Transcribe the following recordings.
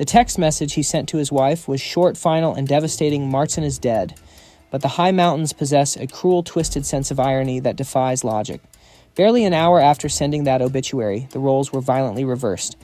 The text message he sent to his wife was short, final, and devastating: "Martin is dead." But the high mountains possess a cruel, twisted sense of irony that defies logic. Barely an hour after sending that obituary, the roles were violently reversed.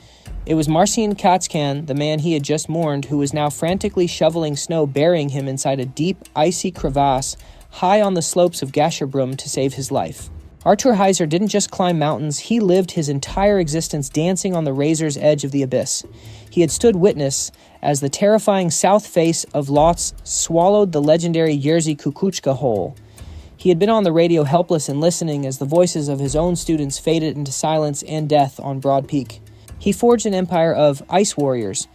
It was Marcin Kaczkan, the man he had just mourned, who was now frantically shoveling snow, burying him inside a deep, icy crevasse high on the slopes of Gasherbrum to save his life. Artur Hajzer didn't just climb mountains, he lived his entire existence dancing on the razor's edge of the abyss. He had stood witness as the terrifying south face of Lhotse swallowed the legendary Jerzy Kukuczka whole. He had been on the radio helpless and listening as the voices of his own students faded into silence and death on Broad Peak. He forged an empire of ice warriors,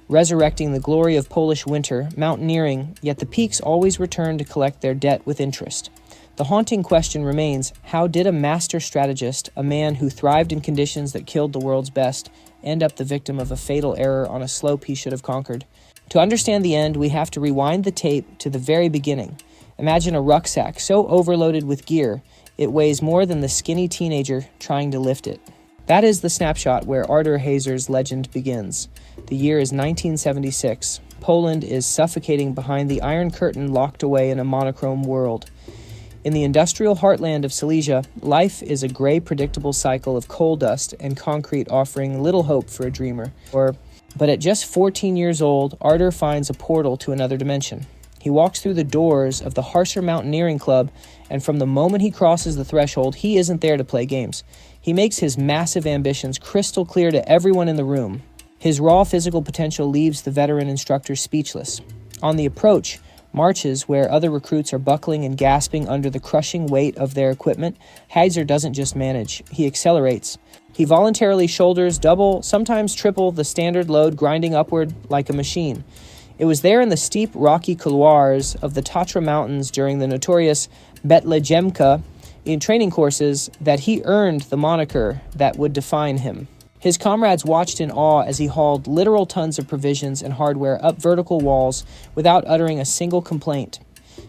resurrecting the glory of Polish winter, mountaineering, yet the peaks always returned to collect their debt with interest. The haunting question remains, how did a master strategist, a man who thrived in conditions that killed the world's best, end up the victim of a fatal error on a slope he should have conquered? To understand the end, we have to rewind the tape to the very beginning. Imagine a rucksack so overloaded with gear, it weighs more than the skinny teenager trying to lift it. That is the snapshot where Artur Hajzer's legend begins. The year is 1976. Poland is suffocating behind the Iron Curtain, locked away in a monochrome world. In the industrial heartland of Silesia, life is a gray, predictable cycle of coal dust and concrete, offering little hope for a dreamer. But at just 14 years old, Artur finds a portal to another dimension. He walks through the doors of the Harsher Mountaineering Club, and from the moment he crosses the threshold, he isn't there to play games. He makes his massive ambitions crystal clear to everyone in the room. His raw physical potential leaves the veteran instructor speechless. On the approach, marches where other recruits are buckling and gasping under the crushing weight of their equipment, Hajzer doesn't just manage, he accelerates. He voluntarily shoulders double, sometimes triple the standard load, grinding upward like a machine. It was there in the steep, rocky couloirs of the Tatra Mountains during the notorious Betlejemka in training courses that he earned the moniker that would define him. His comrades watched in awe as he hauled literal tons of provisions and hardware up vertical walls without uttering a single complaint.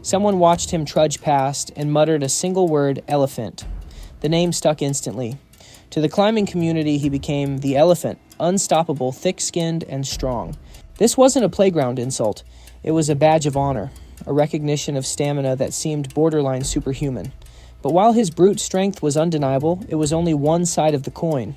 Someone watched him trudge past and muttered a single word: elephant. The name stuck instantly. To the climbing community, he became the elephant, unstoppable, thick-skinned, and strong. This wasn't a playground insult. It was a badge of honor, a recognition of stamina that seemed borderline superhuman. But while his brute strength was undeniable, it was only one side of the coin.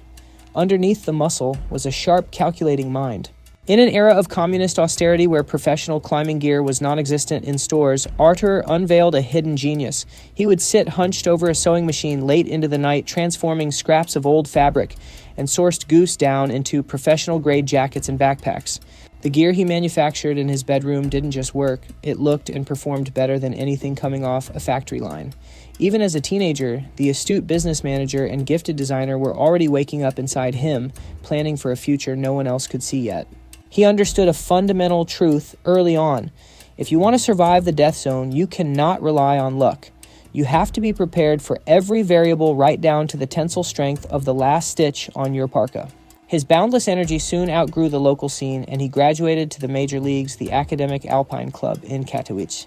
Underneath the muscle was a sharp, calculating mind. In an era of communist austerity where professional climbing gear was non-existent in stores, Artur unveiled a hidden genius. He would sit hunched over a sewing machine late into the night, transforming scraps of old fabric and sourced goose down into professional-grade jackets and backpacks. The gear he manufactured in his bedroom didn't just work, it looked and performed better than anything coming off a factory line. Even as a teenager, the astute business manager and gifted designer were already waking up inside him, planning for a future no one else could see yet. He understood a fundamental truth early on. If you want to survive the death zone, you cannot rely on luck. You have to be prepared for every variable, right down to the tensile strength of the last stitch on your parka. His boundless energy soon outgrew the local scene, and he graduated to the major leagues, the Academic Alpine Club in Katowice.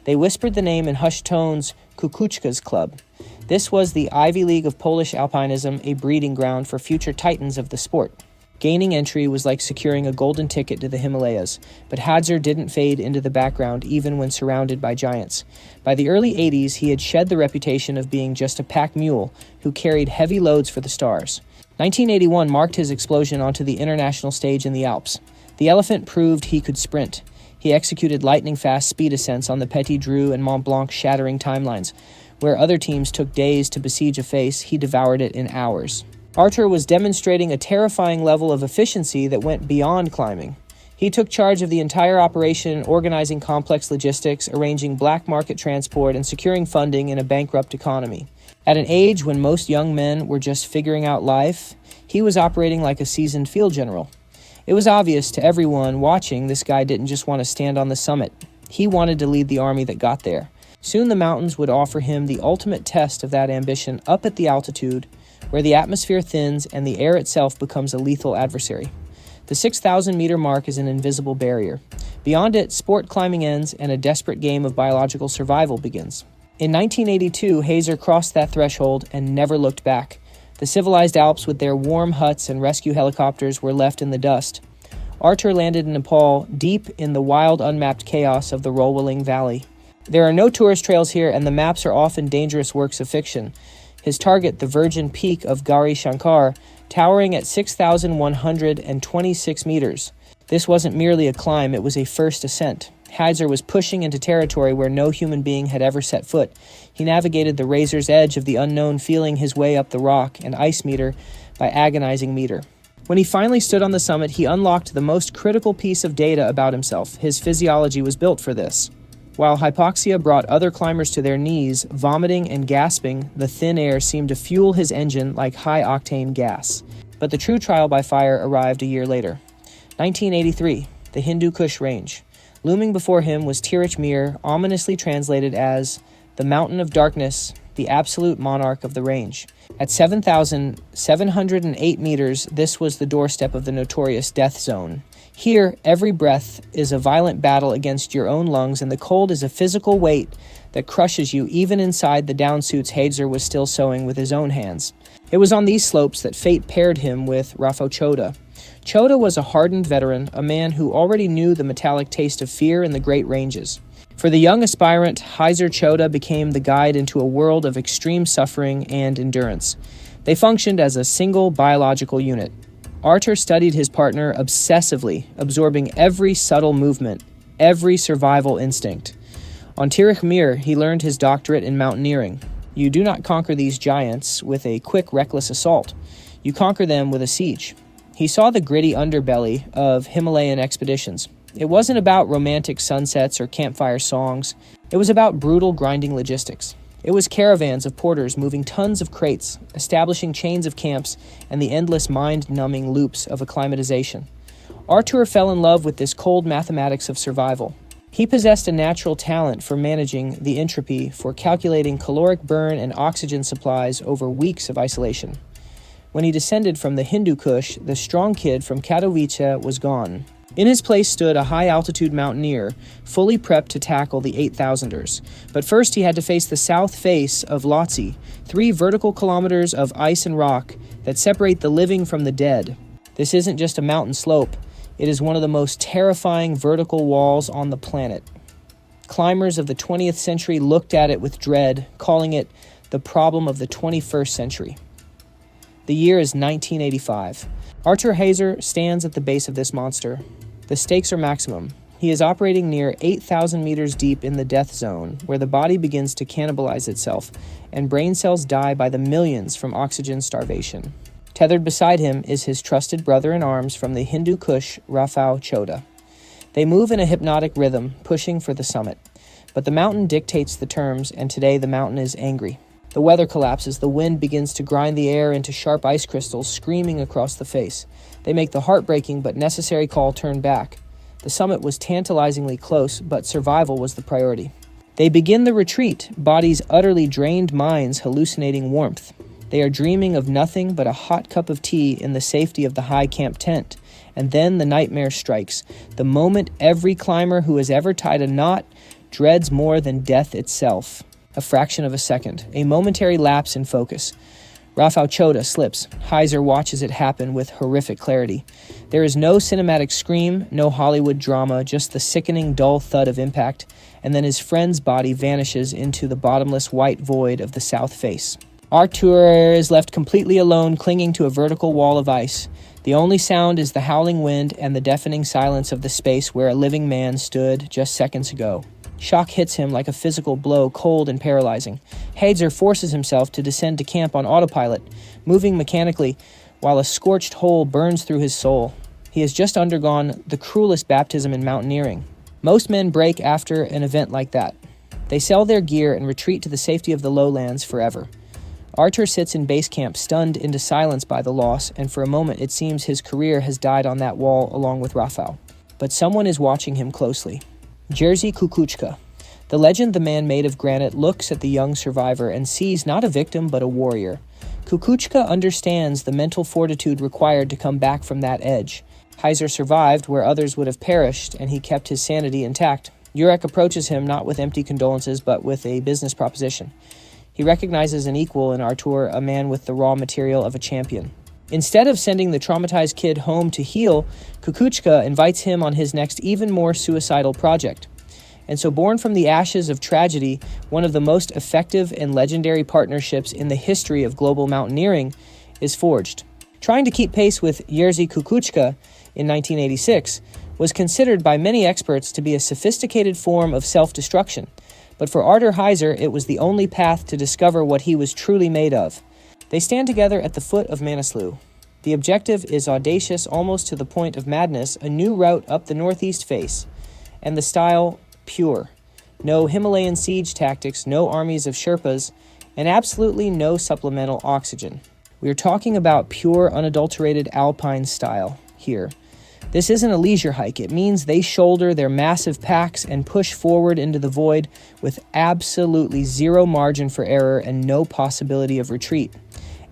They whispered the name in hushed tones, Kukuczka's Club. This was the Ivy League of Polish alpinism, a breeding ground for future titans of the sport. Gaining entry was like securing a golden ticket to the Himalayas, but Hajzer didn't fade into the background even when surrounded by giants. By the early 80s, he had shed the reputation of being just a pack mule who carried heavy loads for the stars. 1981 marked his explosion onto the international stage in the Alps. The elephant proved he could sprint. He executed lightning-fast speed ascents on the Petit Dru and Mont Blanc, shattering timelines. Where other teams took days to besiege a face, he devoured it in hours. Artur was demonstrating a terrifying level of efficiency that went beyond climbing. He took charge of the entire operation, organizing complex logistics, arranging black market transport, and securing funding in a bankrupt economy. At an age when most young men were just figuring out life, he was operating like a seasoned field general. It was obvious to everyone watching this guy didn't just want to stand on the summit. He wanted to lead the army that got there. Soon the mountains would offer him the ultimate test of that ambition up at the altitude, where the atmosphere thins and the air itself becomes a lethal adversary. The 6,000-meter mark is an invisible barrier. Beyond it, sport climbing ends and a desperate game of biological survival begins. In 1982, Hajzer crossed that threshold and never looked back. The civilized Alps with their warm huts and rescue helicopters were left in the dust. Artur landed in Nepal, deep in the wild, unmapped chaos of the rolling valley. There are no tourist trails here, and the maps are often dangerous works of fiction. His target, the virgin peak of Gauri Shankar, towering at 6,126 meters. This wasn't merely a climb, it was a first ascent. Hajzer was pushing into territory where no human being had ever set foot. He navigated the razor's edge of the unknown, feeling his way up the rock and ice meter by agonizing meter. When he finally stood on the summit, he unlocked the most critical piece of data about himself. His physiology was built for this. While hypoxia brought other climbers to their knees, vomiting and gasping, the thin air seemed to fuel his engine like high-octane gas. But the true trial by fire arrived a year later. 1983, the Hindu Kush Range. Looming before him was Tirich Mir, ominously translated as the Mountain of Darkness, the absolute monarch of the range. At 7,708 meters, this was the doorstep of the notorious death zone. Here, every breath is a violent battle against your own lungs, and the cold is a physical weight that crushes you even inside the downsuits Hajzer was still sewing with his own hands. It was on these slopes that fate paired him with Rafał Choda. Choda was a hardened veteran, a man who already knew the metallic taste of fear in the great ranges. For the young aspirant, Hajzer Choda became the guide into a world of extreme suffering and endurance. They functioned as a single biological unit. Artur studied his partner obsessively, absorbing every subtle movement, every survival instinct. On Tirich Mir, he learned his doctorate in mountaineering. You do not conquer these giants with a quick, reckless assault. You conquer them with a siege. He saw the gritty underbelly of Himalayan expeditions. It wasn't about romantic sunsets or campfire songs. It was about brutal, grinding logistics. It was caravans of porters moving tons of crates, establishing chains of camps, and the endless mind-numbing loops of acclimatization. Artur fell in love with this cold mathematics of survival. He possessed a natural talent for managing the entropy, for calculating caloric burn and oxygen supplies over weeks of isolation. When he descended from the Hindu Kush, the strong kid from Katowice was gone. In his place stood a high-altitude mountaineer, fully prepped to tackle the 8,000ers. But first he had to face the south face of Lhotse, 3 vertical kilometers of ice and rock that separate the living from the dead. This isn't just a mountain slope. It is one of the most terrifying vertical walls on the planet. Climbers of the 20th century looked at it with dread, calling it the problem of the 21st century. The year is 1985. Artur Hajzer stands at the base of this monster. The stakes are maximum. He is operating near 8,000 meters deep in the death zone, where the body begins to cannibalize itself, and brain cells die by the millions from oxygen starvation. Tethered beside him is his trusted brother-in-arms from the Hindu Kush, Rafał Choda. They move in a hypnotic rhythm, pushing for the summit. But the mountain dictates the terms, and today the mountain is angry. The weather collapses, the wind begins to grind the air into sharp ice crystals, screaming across the face. They make the heartbreaking but necessary call turn back. The summit was tantalizingly close, but survival was the priority. They begin the retreat, bodies utterly drained, minds hallucinating warmth. They are dreaming of nothing but a hot cup of tea in the safety of the high camp tent. And then the nightmare strikes, the moment every climber who has ever tied a knot dreads more than death itself. A fraction of a second, a momentary lapse in focus. Rafał Choda slips. Hajzer watches it happen with horrific clarity. There is no cinematic scream, no Hollywood drama, just the sickening, dull thud of impact, and then his friend's body vanishes into the bottomless white void of the south face. Artur is left completely alone, clinging to a vertical wall of ice. The only sound is the howling wind and the deafening silence of the space where a living man stood just seconds ago. Shock hits him like a physical blow, cold and paralyzing. Hajzer forces himself to descend to camp on autopilot, moving mechanically while a scorched hole burns through his soul. He has just undergone the cruelest baptism in mountaineering. Most men break after an event like that. They sell their gear and retreat to the safety of the lowlands forever. Artur sits in base camp, stunned into silence by the loss, and for a moment it seems his career has died on that wall along with Rafał. But someone is watching him closely. Jerzy Kukuczka. The legend, the man made of granite, looks at the young survivor and sees not a victim but a warrior. Kukuczka understands the mental fortitude required to come back from that edge. Hajzer survived where others would have perished, and he kept his sanity intact. Jurek approaches him not with empty condolences but with a business proposition. He recognizes an equal in Artur, a man with the raw material of a champion. Instead of sending the traumatized kid home to heal, Kukuchka invites him on his next even more suicidal project. And so, born from the ashes of tragedy, one of the most effective and legendary partnerships in the history of global mountaineering is forged. Trying to keep pace with Jerzy Kukuchka in 1986 was considered by many experts to be a sophisticated form of self-destruction. But for Artur Hajzer, it was the only path to discover what he was truly made of. They stand together at the foot of Manaslu. The objective is audacious almost to the point of madness, a new route up the northeast face. And the style, pure. No Himalayan siege tactics, no armies of Sherpas, and absolutely no supplemental oxygen. We are talking about pure, unadulterated alpine style here. This isn't a leisure hike. It means they shoulder their massive packs and push forward into the void with absolutely zero margin for error and no possibility of retreat.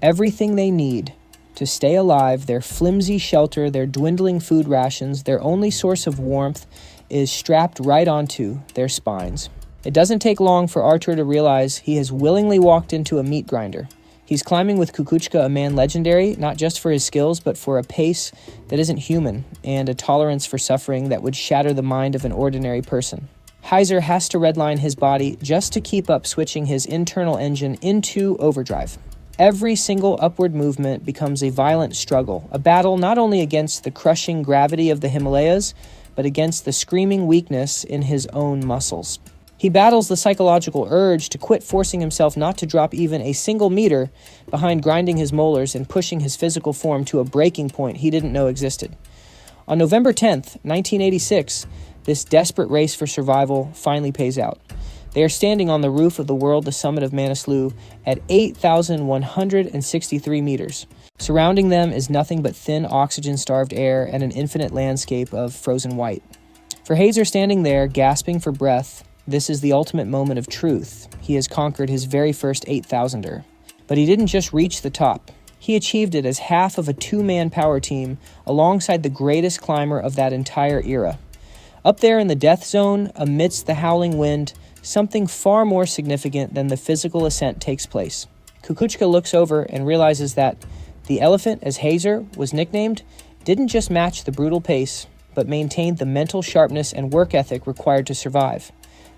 Everything they need to stay alive, their flimsy shelter, their dwindling food rations, their only source of warmth is strapped right onto their spines. It doesn't take long for Artur to realize he has willingly walked into a meat grinder. He's climbing with Kukuchka, a man legendary, not just for his skills, but for a pace that isn't human and a tolerance for suffering that would shatter the mind of an ordinary person. Hajzer has to redline his body just to keep up switching his internal engine into overdrive. Every single upward movement becomes a violent struggle, a battle not only against the crushing gravity of the Himalayas, but against the screaming weakness in his own muscles. He battles the psychological urge to quit forcing himself not to drop even a single meter behind grinding his molars and pushing his physical form to a breaking point he didn't know existed. On November 10th, 1986, this desperate race for survival finally pays out. They are standing on the roof of the world, the summit of Manaslu, at 8,163 meters. Surrounding them is nothing but thin, oxygen-starved air and an infinite landscape of frozen white. For Hajzer standing there, gasping for breath, this is the ultimate moment of truth. He has conquered his very first 8,000er. But he didn't just reach the top. He achieved it as half of a two-man power team alongside the greatest climber of that entire era. Up there in the death zone, amidst the howling wind, something far more significant than the physical ascent takes place. Kukuchka looks over and realizes that the elephant, as Hajzer was nicknamed, didn't just match the brutal pace, but maintained the mental sharpness and work ethic required to survive.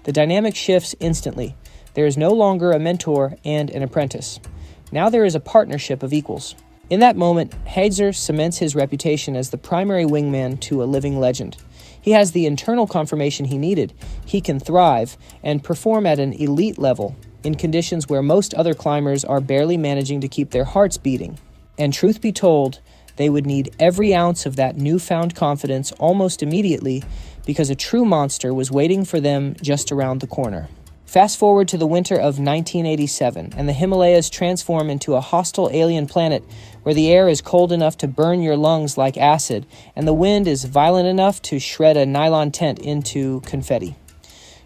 The dynamic shifts instantly. There is no longer a mentor and an apprentice. Now there is a partnership of equals. In that moment, Hajzer cements his reputation as the primary wingman to a living legend. He has the internal confirmation he needed. He can thrive and perform at an elite level in conditions where most other climbers are barely managing to keep their hearts beating. And truth be told, they would need every ounce of that newfound confidence almost immediately because a true monster was waiting for them just around the corner. Fast forward to the winter of 1987, and the Himalayas transform into a hostile alien planet where the air is cold enough to burn your lungs like acid, and the wind is violent enough to shred a nylon tent into confetti.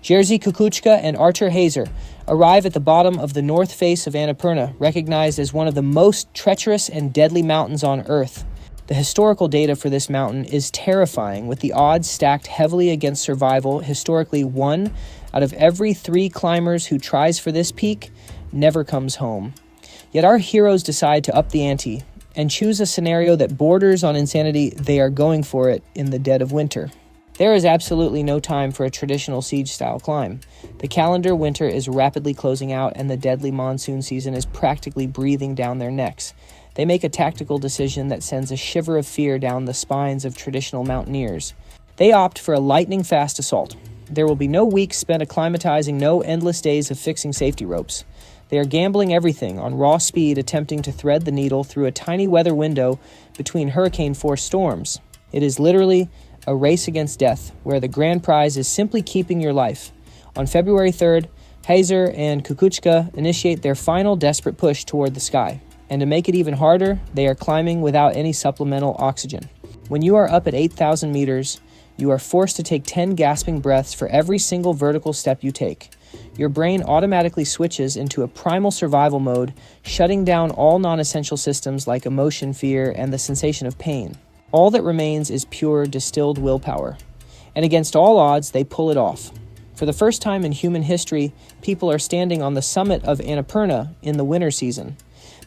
Jerzy Kukuchka and Artur Hajzer arrive at the bottom of the north face of Annapurna, recognized as one of the most treacherous and deadly mountains on Earth. The historical data for this mountain is terrifying, with the odds stacked heavily against survival. Historically, 1 out of every 3 climbers who tries for this peak never comes home. Yet our heroes decide to up the ante and choose a scenario that borders on insanity. They are going for it in the dead of winter. There is absolutely no time for a traditional siege-style climb. The calendar winter is rapidly closing out, and the deadly monsoon season is practically breathing down their necks. They make a tactical decision that sends a shiver of fear down the spines of traditional mountaineers. They opt for a lightning-fast assault. There will be no weeks spent acclimatizing, no endless days of fixing safety ropes. They are gambling everything on raw speed, attempting to thread the needle through a tiny weather window between hurricane-force storms. It is literally a race against death, where the grand prize is simply keeping your life. On February 3rd, Hajzer and Kukuchka initiate their final desperate push toward the sky. And to make it even harder, they are climbing without any supplemental oxygen. When you are up at 8,000 meters, you are forced to take 10 gasping breaths for every single vertical step you take. Your brain automatically switches into a primal survival mode, shutting down all non-essential systems like emotion, fear, and the sensation of pain. All that remains is pure, distilled willpower. And against all odds, they pull it off. For the first time in human history, people are standing on the summit of Annapurna in the winter season.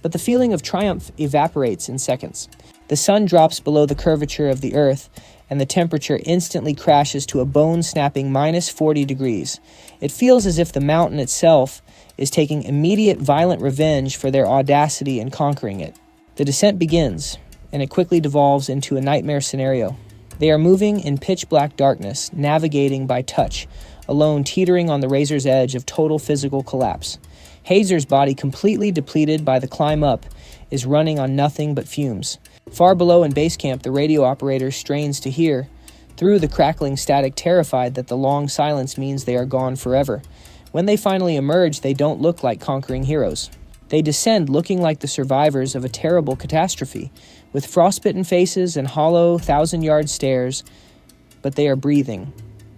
But the feeling of triumph evaporates in seconds. The sun drops below the curvature of the earth, and the temperature instantly crashes to a bone-snapping -40 degrees. It feels as if the mountain itself is taking immediate violent revenge for their audacity in conquering it. The descent begins, and it quickly devolves into a nightmare scenario. They are moving in pitch-black darkness, navigating by touch, alone teetering on the razor's edge of total physical collapse. Hajzer's body, completely depleted by the climb up, is running on nothing but fumes. Far below in base camp, the radio operator strains to hear, through the crackling static, terrified that the long silence means they are gone forever. When they finally emerge, they don't look like conquering heroes. They descend looking like the survivors of a terrible catastrophe, with frostbitten faces and hollow, thousand-yard stares, but they are breathing.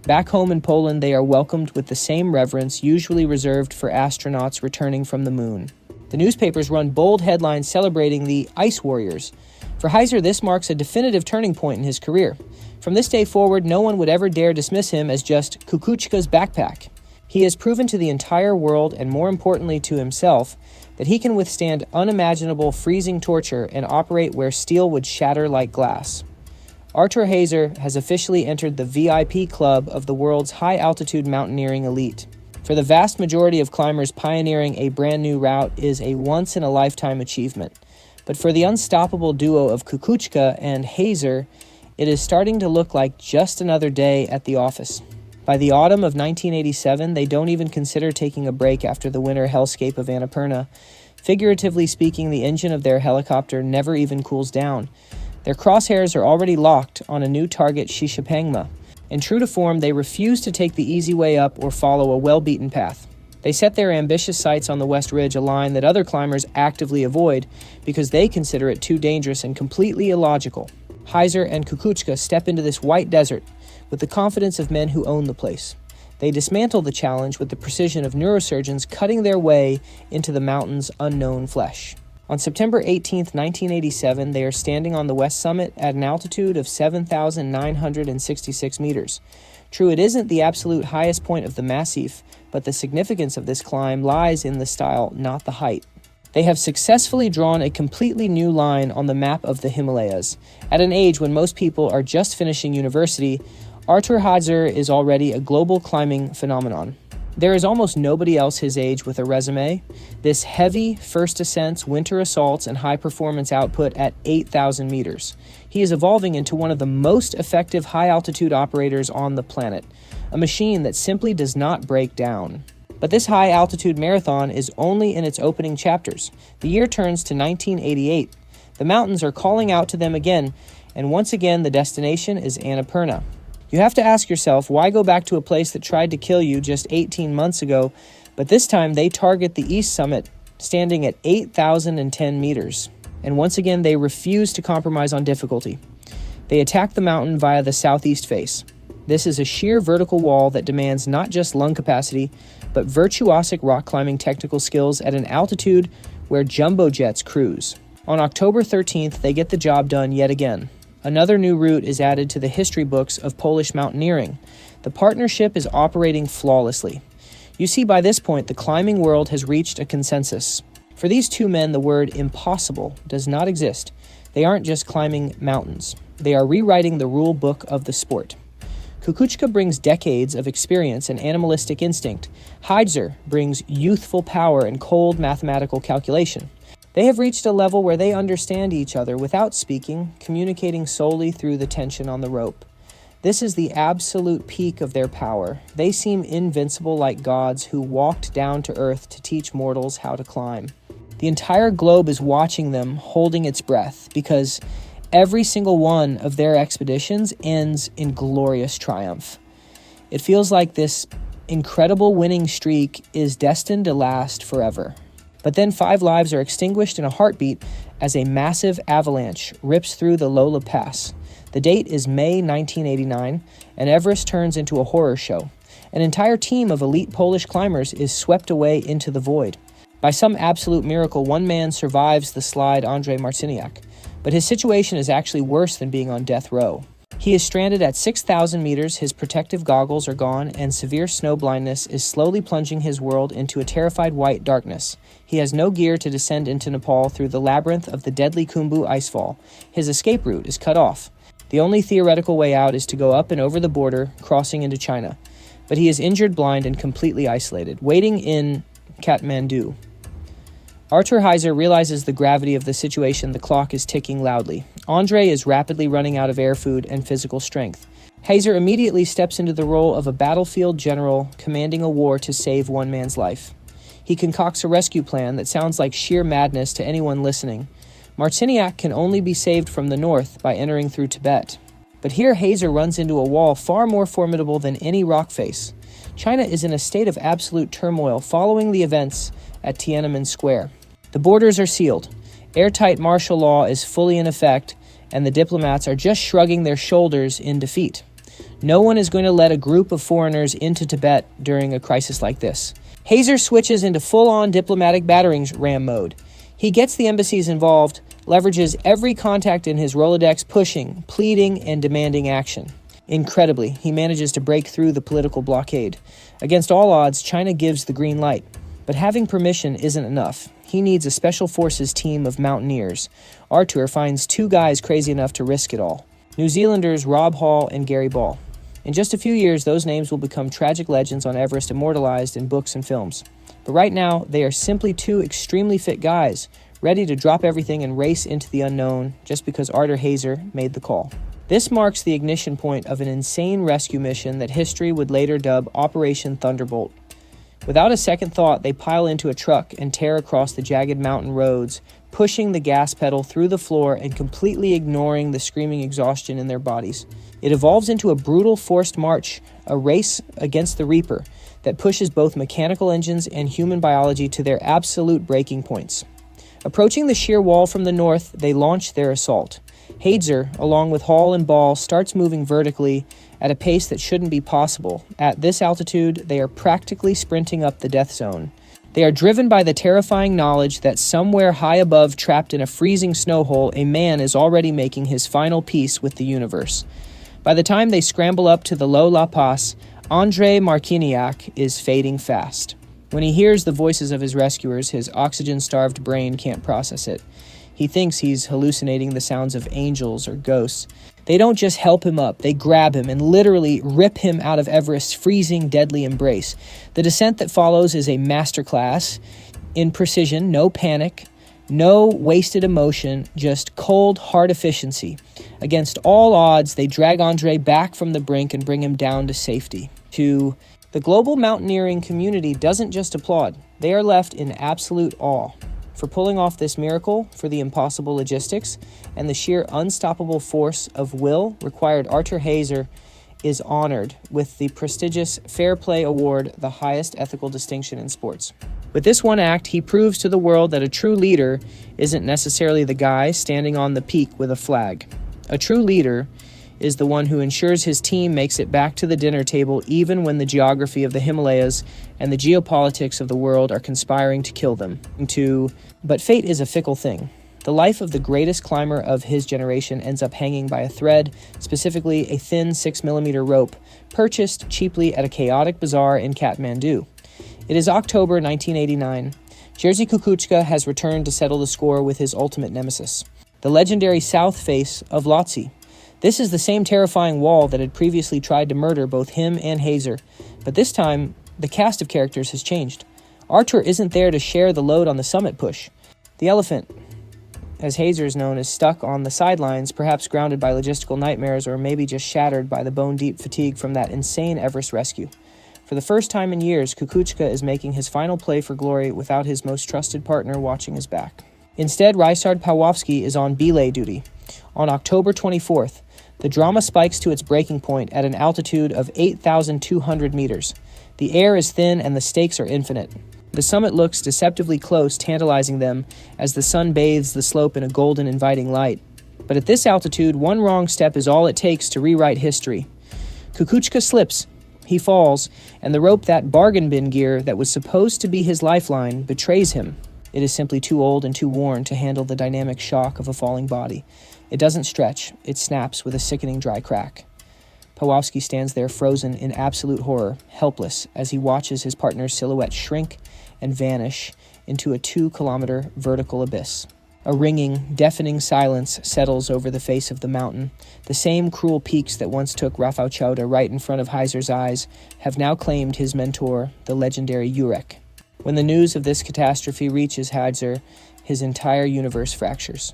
Back home in Poland, they are welcomed with the same reverence usually reserved for astronauts returning from the moon. The newspapers run bold headlines celebrating the Ice Warriors. For Hajzer, this marks a definitive turning point in his career. From this day forward, no one would ever dare dismiss him as just Kukuczka's backpack. He has proven to the entire world, and more importantly to himself, that he can withstand unimaginable freezing torture and operate where steel would shatter like glass. Artur Hajzer has officially entered the VIP club of the world's high-altitude mountaineering elite. For the vast majority of climbers, pioneering a brand new route is a once-in-a-lifetime achievement. But for the unstoppable duo of Kukuczka and Hajzer, it is starting to look like just another day at the office. By the autumn of 1987, they don't even consider taking a break after the winter hellscape of Annapurna. Figuratively speaking, the engine of their helicopter never even cools down. Their crosshairs are already locked on a new target, Shishapangma. And true to form, they refuse to take the easy way up or follow a well-beaten path. They set their ambitious sights on the West Ridge, a line that other climbers actively avoid because they consider it too dangerous and completely illogical. Hajzer and Kukuczka step into this white desert with the confidence of men who own the place. They dismantle the challenge with the precision of neurosurgeons cutting their way into the mountain's unknown flesh. On September 18, 1987, they are standing on the west summit at an altitude of 7,966 meters. True, it isn't the absolute highest point of the massif, but the significance of this climb lies in the style, not the height. They have successfully drawn a completely new line on the map of the Himalayas. At an age when most people are just finishing university, Artur Hajzer is already a global climbing phenomenon. There is almost nobody else his age with a resume. This heavy first ascents, winter assaults, and high-performance output at 8,000 meters. He is evolving into one of the most effective high-altitude operators on the planet, a machine that simply does not break down. But this high-altitude marathon is only in its opening chapters. The year turns to 1988. The mountains are calling out to them again, and once again the destination is Annapurna. You have to ask yourself, why go back to a place that tried to kill you just 18 months ago, but this time they target the east summit, standing at 8,010 meters. And once again, they refuse to compromise on difficulty. They attack the mountain via the southeast face. This is a sheer vertical wall that demands not just lung capacity, but virtuosic rock climbing technical skills at an altitude where jumbo jets cruise. On October 13th, they get the job done yet again. Another new route is added to the history books of Polish mountaineering. The partnership is operating flawlessly. You see, by this point, the climbing world has reached a consensus. For these two men, the word impossible does not exist. They aren't just climbing mountains. They are rewriting the rule book of the sport. Kukuczka brings decades of experience and animalistic instinct. Hajzer brings youthful power and cold mathematical calculation. They have reached a level where they understand each other without speaking, communicating solely through the tension on the rope. This is the absolute peak of their power. They seem invincible, like gods who walked down to earth to teach mortals how to climb. The entire globe is watching them, holding its breath, because every single one of their expeditions ends in glorious triumph. It feels like this incredible winning streak is destined to last forever. But then 5 lives are extinguished in a heartbeat as a massive avalanche rips through the Lola Pass. The date is May 1989, and Everest turns into a horror show. An entire team of elite Polish climbers is swept away into the void. By some absolute miracle, one man survives the slide, Andrzej Marciniak, but his situation is actually worse than being on death row. He is stranded at 6,000 meters, his protective goggles are gone, and severe snow blindness is slowly plunging his world into a terrified white darkness. He has no gear to descend into Nepal through the labyrinth of the deadly Khumbu icefall. His escape route is cut off. The only theoretical way out is to go up and over the border, crossing into China. But he is injured, blind, and completely isolated, waiting in Kathmandu. Artur Hajzer realizes the gravity of the situation. The clock is ticking loudly. Andre is rapidly running out of air, food, and physical strength. Hajzer immediately steps into the role of a battlefield general commanding a war to save one man's life. He concocts a rescue plan that sounds like sheer madness to anyone listening. Marciniak can only be saved from the north by entering through Tibet. But here Hajzer runs into a wall far more formidable than any rock face. China is in a state of absolute turmoil following the events at Tiananmen Square. The borders are sealed. Airtight martial law is fully in effect, and the diplomats are just shrugging their shoulders in defeat. No one is going to let a group of foreigners into Tibet during a crisis like this. Hajzer switches into full-on diplomatic battering ram mode. He gets the embassies involved, leverages every contact in his Rolodex, pushing, pleading, and demanding action. Incredibly, he manages to break through the political blockade. Against all odds, China gives the green light. But having permission isn't enough. He needs a special forces team of mountaineers. Artur finds two guys crazy enough to risk it all. New Zealanders Rob Hall and Gary Ball. In just a few years, those names will become tragic legends on Everest, immortalized in books and films. But right now, they are simply two extremely fit guys, ready to drop everything and race into the unknown just because Artur Hajzer made the call. This marks the ignition point of an insane rescue mission that history would later dub Operation Thunderbolt. Without a second thought, they pile into a truck and tear across the jagged mountain roads, pushing the gas pedal through the floor and completely ignoring the screaming exhaustion in their bodies. It evolves into a brutal forced march, a race against the Reaper that pushes both mechanical engines and human biology to their absolute breaking points. Approaching the sheer wall from the north, they launch their assault. Hajzer, along with Hall and Ball, starts moving vertically at a pace that shouldn't be possible. At this altitude, they are practically sprinting up the death zone. They are driven by the terrifying knowledge that somewhere high above, trapped in a freezing snow hole, a man is already making his final peace with the universe. By the time they scramble up to the Low La Pass, Andre Marciniak is fading fast. When he hears the voices of his rescuers, his oxygen-starved brain can't process it. He thinks he's hallucinating the sounds of angels or ghosts. They don't just help him up, they grab him and literally rip him out of Everest's freezing, deadly embrace. The descent that follows is a masterclass in precision, no panic, no wasted emotion, just cold, hard efficiency. Against all odds, they drag Andre back from the brink and bring him down to safety. The global mountaineering community doesn't just applaud, they are left in absolute awe. For pulling off this miracle, for the impossible logistics, and the sheer unstoppable force of will required, Artur Hajzer is honored with the prestigious Fair Play Award, the highest ethical distinction in sports. With this one act, he proves to the world that a true leader isn't necessarily the guy standing on the peak with a flag. A true leader is the one who ensures his team makes it back to the dinner table even when the geography of the Himalayas and the geopolitics of the world are conspiring to kill them. But fate is a fickle thing. The life of the greatest climber of his generation ends up hanging by a thread, specifically a thin 6mm rope, purchased cheaply at a chaotic bazaar in Kathmandu. It is October 1989. Jerzy Kukuczka has returned to settle the score with his ultimate nemesis, the legendary south face of Lhotse. This is the same terrifying wall that had previously tried to murder both him and Hajzer, but this time, the cast of characters has changed. Artur isn't there to share the load on the summit push. The elephant, as Hajzer is known, is stuck on the sidelines, perhaps grounded by logistical nightmares or maybe just shattered by the bone-deep fatigue from that insane Everest rescue. For the first time in years, Kukuczka is making his final play for glory without his most trusted partner watching his back. Instead, Rysard Pawłowski is on belay duty. On October 24th, the drama spikes to its breaking point at an altitude of 8,200 meters. The air is thin and the stakes are infinite. The summit looks deceptively close, tantalizing them as the sun bathes the slope in a golden, inviting light. But at this altitude, one wrong step is all it takes to rewrite history. Kukuczka slips, he falls, and the rope, that bargain bin gear that was supposed to be his lifeline, betrays him. It is simply too old and too worn to handle the dynamic shock of a falling body. It doesn't stretch, it snaps with a sickening dry crack. Pawlowski stands there frozen in absolute horror, helpless, as he watches his partner's silhouette shrink and vanish into a 2-kilometer vertical abyss. A ringing, deafening silence settles over the face of the mountain. The same cruel peaks that once took Rafał Chowda right in front of Hajzer's eyes have now claimed his mentor, the legendary Jurek. When the news of this catastrophe reaches Hajzer, his entire universe fractures.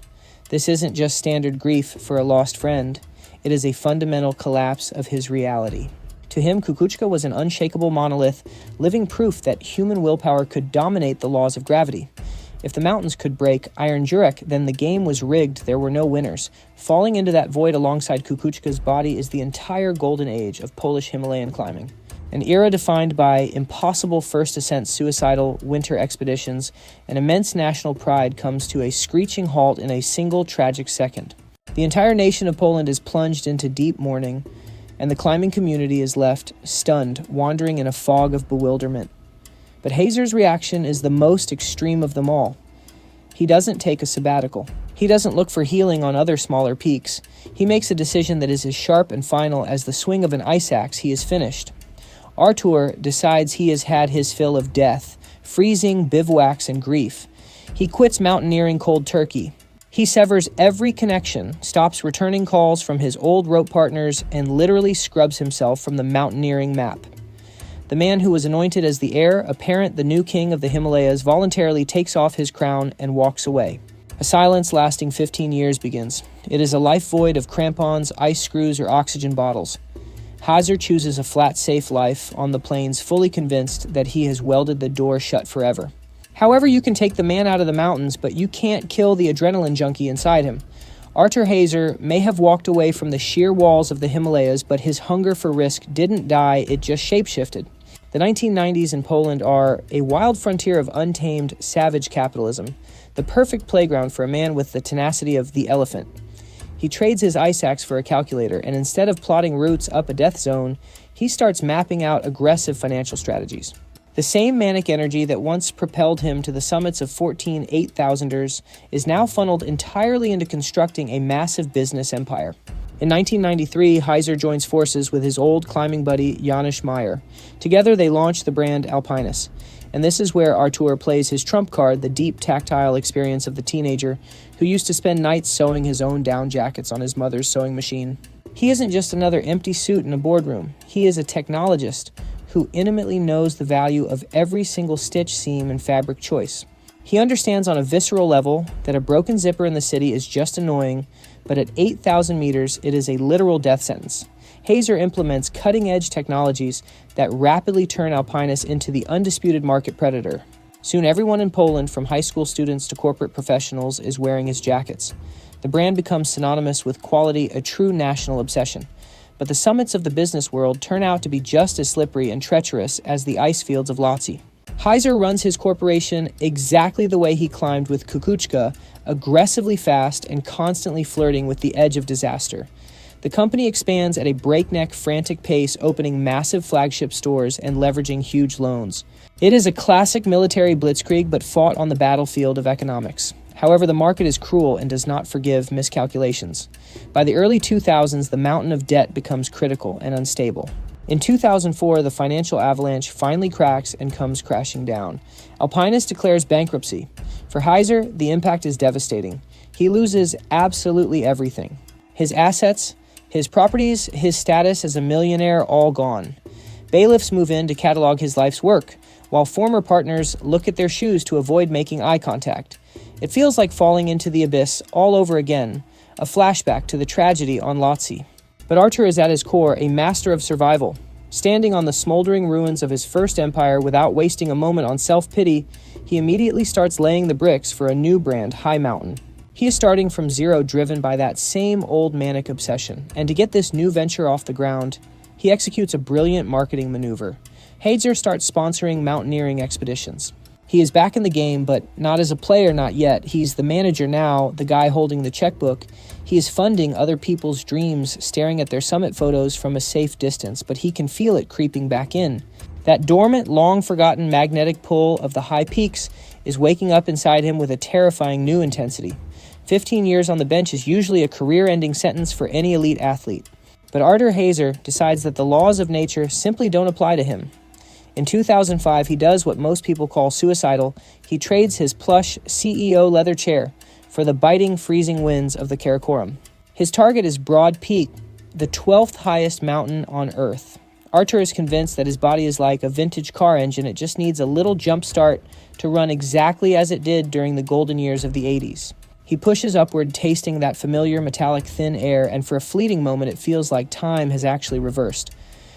This isn't just standard grief for a lost friend. It is a fundamental collapse of his reality. To him, Kukuczka was an unshakable monolith, living proof that human willpower could dominate the laws of gravity. If the mountains could break Iron Jurek, then the game was rigged. There were no winners. Falling into that void alongside Kukuczka's body is the entire golden age of Polish Himalayan climbing. An era defined by impossible first ascent, suicidal winter expeditions, and immense national pride comes to a screeching halt in a single tragic second. The entire nation of Poland is plunged into deep mourning, and the climbing community is left stunned, wandering in a fog of bewilderment. But Hajzer's reaction is the most extreme of them all. He doesn't take a sabbatical. He doesn't look for healing on other smaller peaks. He makes a decision that is as sharp and final as the swing of an ice axe. He is finished. Artur decides he has had his fill of death, freezing, bivouacs, and grief. He quits mountaineering cold turkey. He severs every connection, stops returning calls from his old rope partners, and literally scrubs himself from the mountaineering map. The man who was anointed as the heir apparent, the new king of the Himalayas, voluntarily takes off his crown and walks away. A silence lasting 15 years begins. It is a life void of crampons, ice screws, or oxygen bottles. Hajzer chooses a flat, safe life on the plains, fully convinced that he has welded the door shut forever. However, you can take the man out of the mountains, but you can't kill the adrenaline junkie inside him. Artur Hajzer may have walked away from the sheer walls of the Himalayas, but his hunger for risk didn't die, it just shapeshifted. The 1990s in Poland are a wild frontier of untamed, savage capitalism, the perfect playground for a man with the tenacity of the elephant. He trades his ice axe for a calculator, and instead of plotting routes up a death zone, he starts mapping out aggressive financial strategies. The same manic energy that once propelled him to the summits of 14 8,000ers is now funneled entirely into constructing a massive business empire. In 1993, Hajzer joins forces with his old climbing buddy Janusz Meyer. Together they launch the brand Alpinus. And this is where Artur plays his trump card, the deep tactile experience of the teenager who used to spend nights sewing his own down jackets on his mother's sewing machine. He isn't just another empty suit in a boardroom. He is a technologist who intimately knows the value of every single stitch, seam, and fabric choice. He understands on a visceral level that a broken zipper in the city is just annoying, but at 8,000 meters, it is a literal death sentence. Hajzer implements cutting-edge technologies that rapidly turn Alpinus into the undisputed market predator. Soon everyone in Poland, from high school students to corporate professionals, is wearing his jackets. The brand becomes synonymous with quality, a true national obsession. But the summits of the business world turn out to be just as slippery and treacherous as the ice fields of Lhotse. Hajzer runs his corporation exactly the way he climbed with Kukuczka, aggressively fast and constantly flirting with the edge of disaster. The company expands at a breakneck, frantic pace, opening massive flagship stores and leveraging huge loans. It is a classic military blitzkrieg, but fought on the battlefield of economics. However, the market is cruel and does not forgive miscalculations. By the early 2000s, the mountain of debt becomes critical and unstable. In 2004, the financial avalanche finally cracks and comes crashing down. Alpinus declares bankruptcy. For Hajzer, the impact is devastating. He loses absolutely everything. His assets, his properties, his status as a millionaire, all gone. Bailiffs move in to catalog his life's work, while former partners look at their shoes to avoid making eye contact. It feels like falling into the abyss all over again, a flashback to the tragedy on Lhotse. But Artur is at his core a master of survival. Standing on the smoldering ruins of his first empire without wasting a moment on self-pity, he immediately starts laying the bricks for a new brand, High Mountain. He is starting from zero, driven by that same old manic obsession. And to get this new venture off the ground, he executes a brilliant marketing maneuver. Hajzer starts sponsoring mountaineering expeditions. He is back in the game, but not as a player, not yet. He's the manager now, the guy holding the checkbook. He is funding other people's dreams, staring at their summit photos from a safe distance, but he can feel it creeping back in. That dormant, long-forgotten magnetic pull of the high peaks is waking up inside him with a terrifying new intensity. 15 years on the bench is usually a career-ending sentence for any elite athlete. But Artur Hajzer decides that the laws of nature simply don't apply to him. In 2005, he does what most people call suicidal. He trades his plush CEO leather chair for the biting, freezing winds of the Karakoram. His target is Broad Peak, the 12th highest mountain on Earth. Artur is convinced that his body is like a vintage car engine. It just needs a little jump start to run exactly as it did during the golden years of the 80s. He pushes upward, tasting that familiar metallic thin air, and for a fleeting moment it feels like time has actually reversed.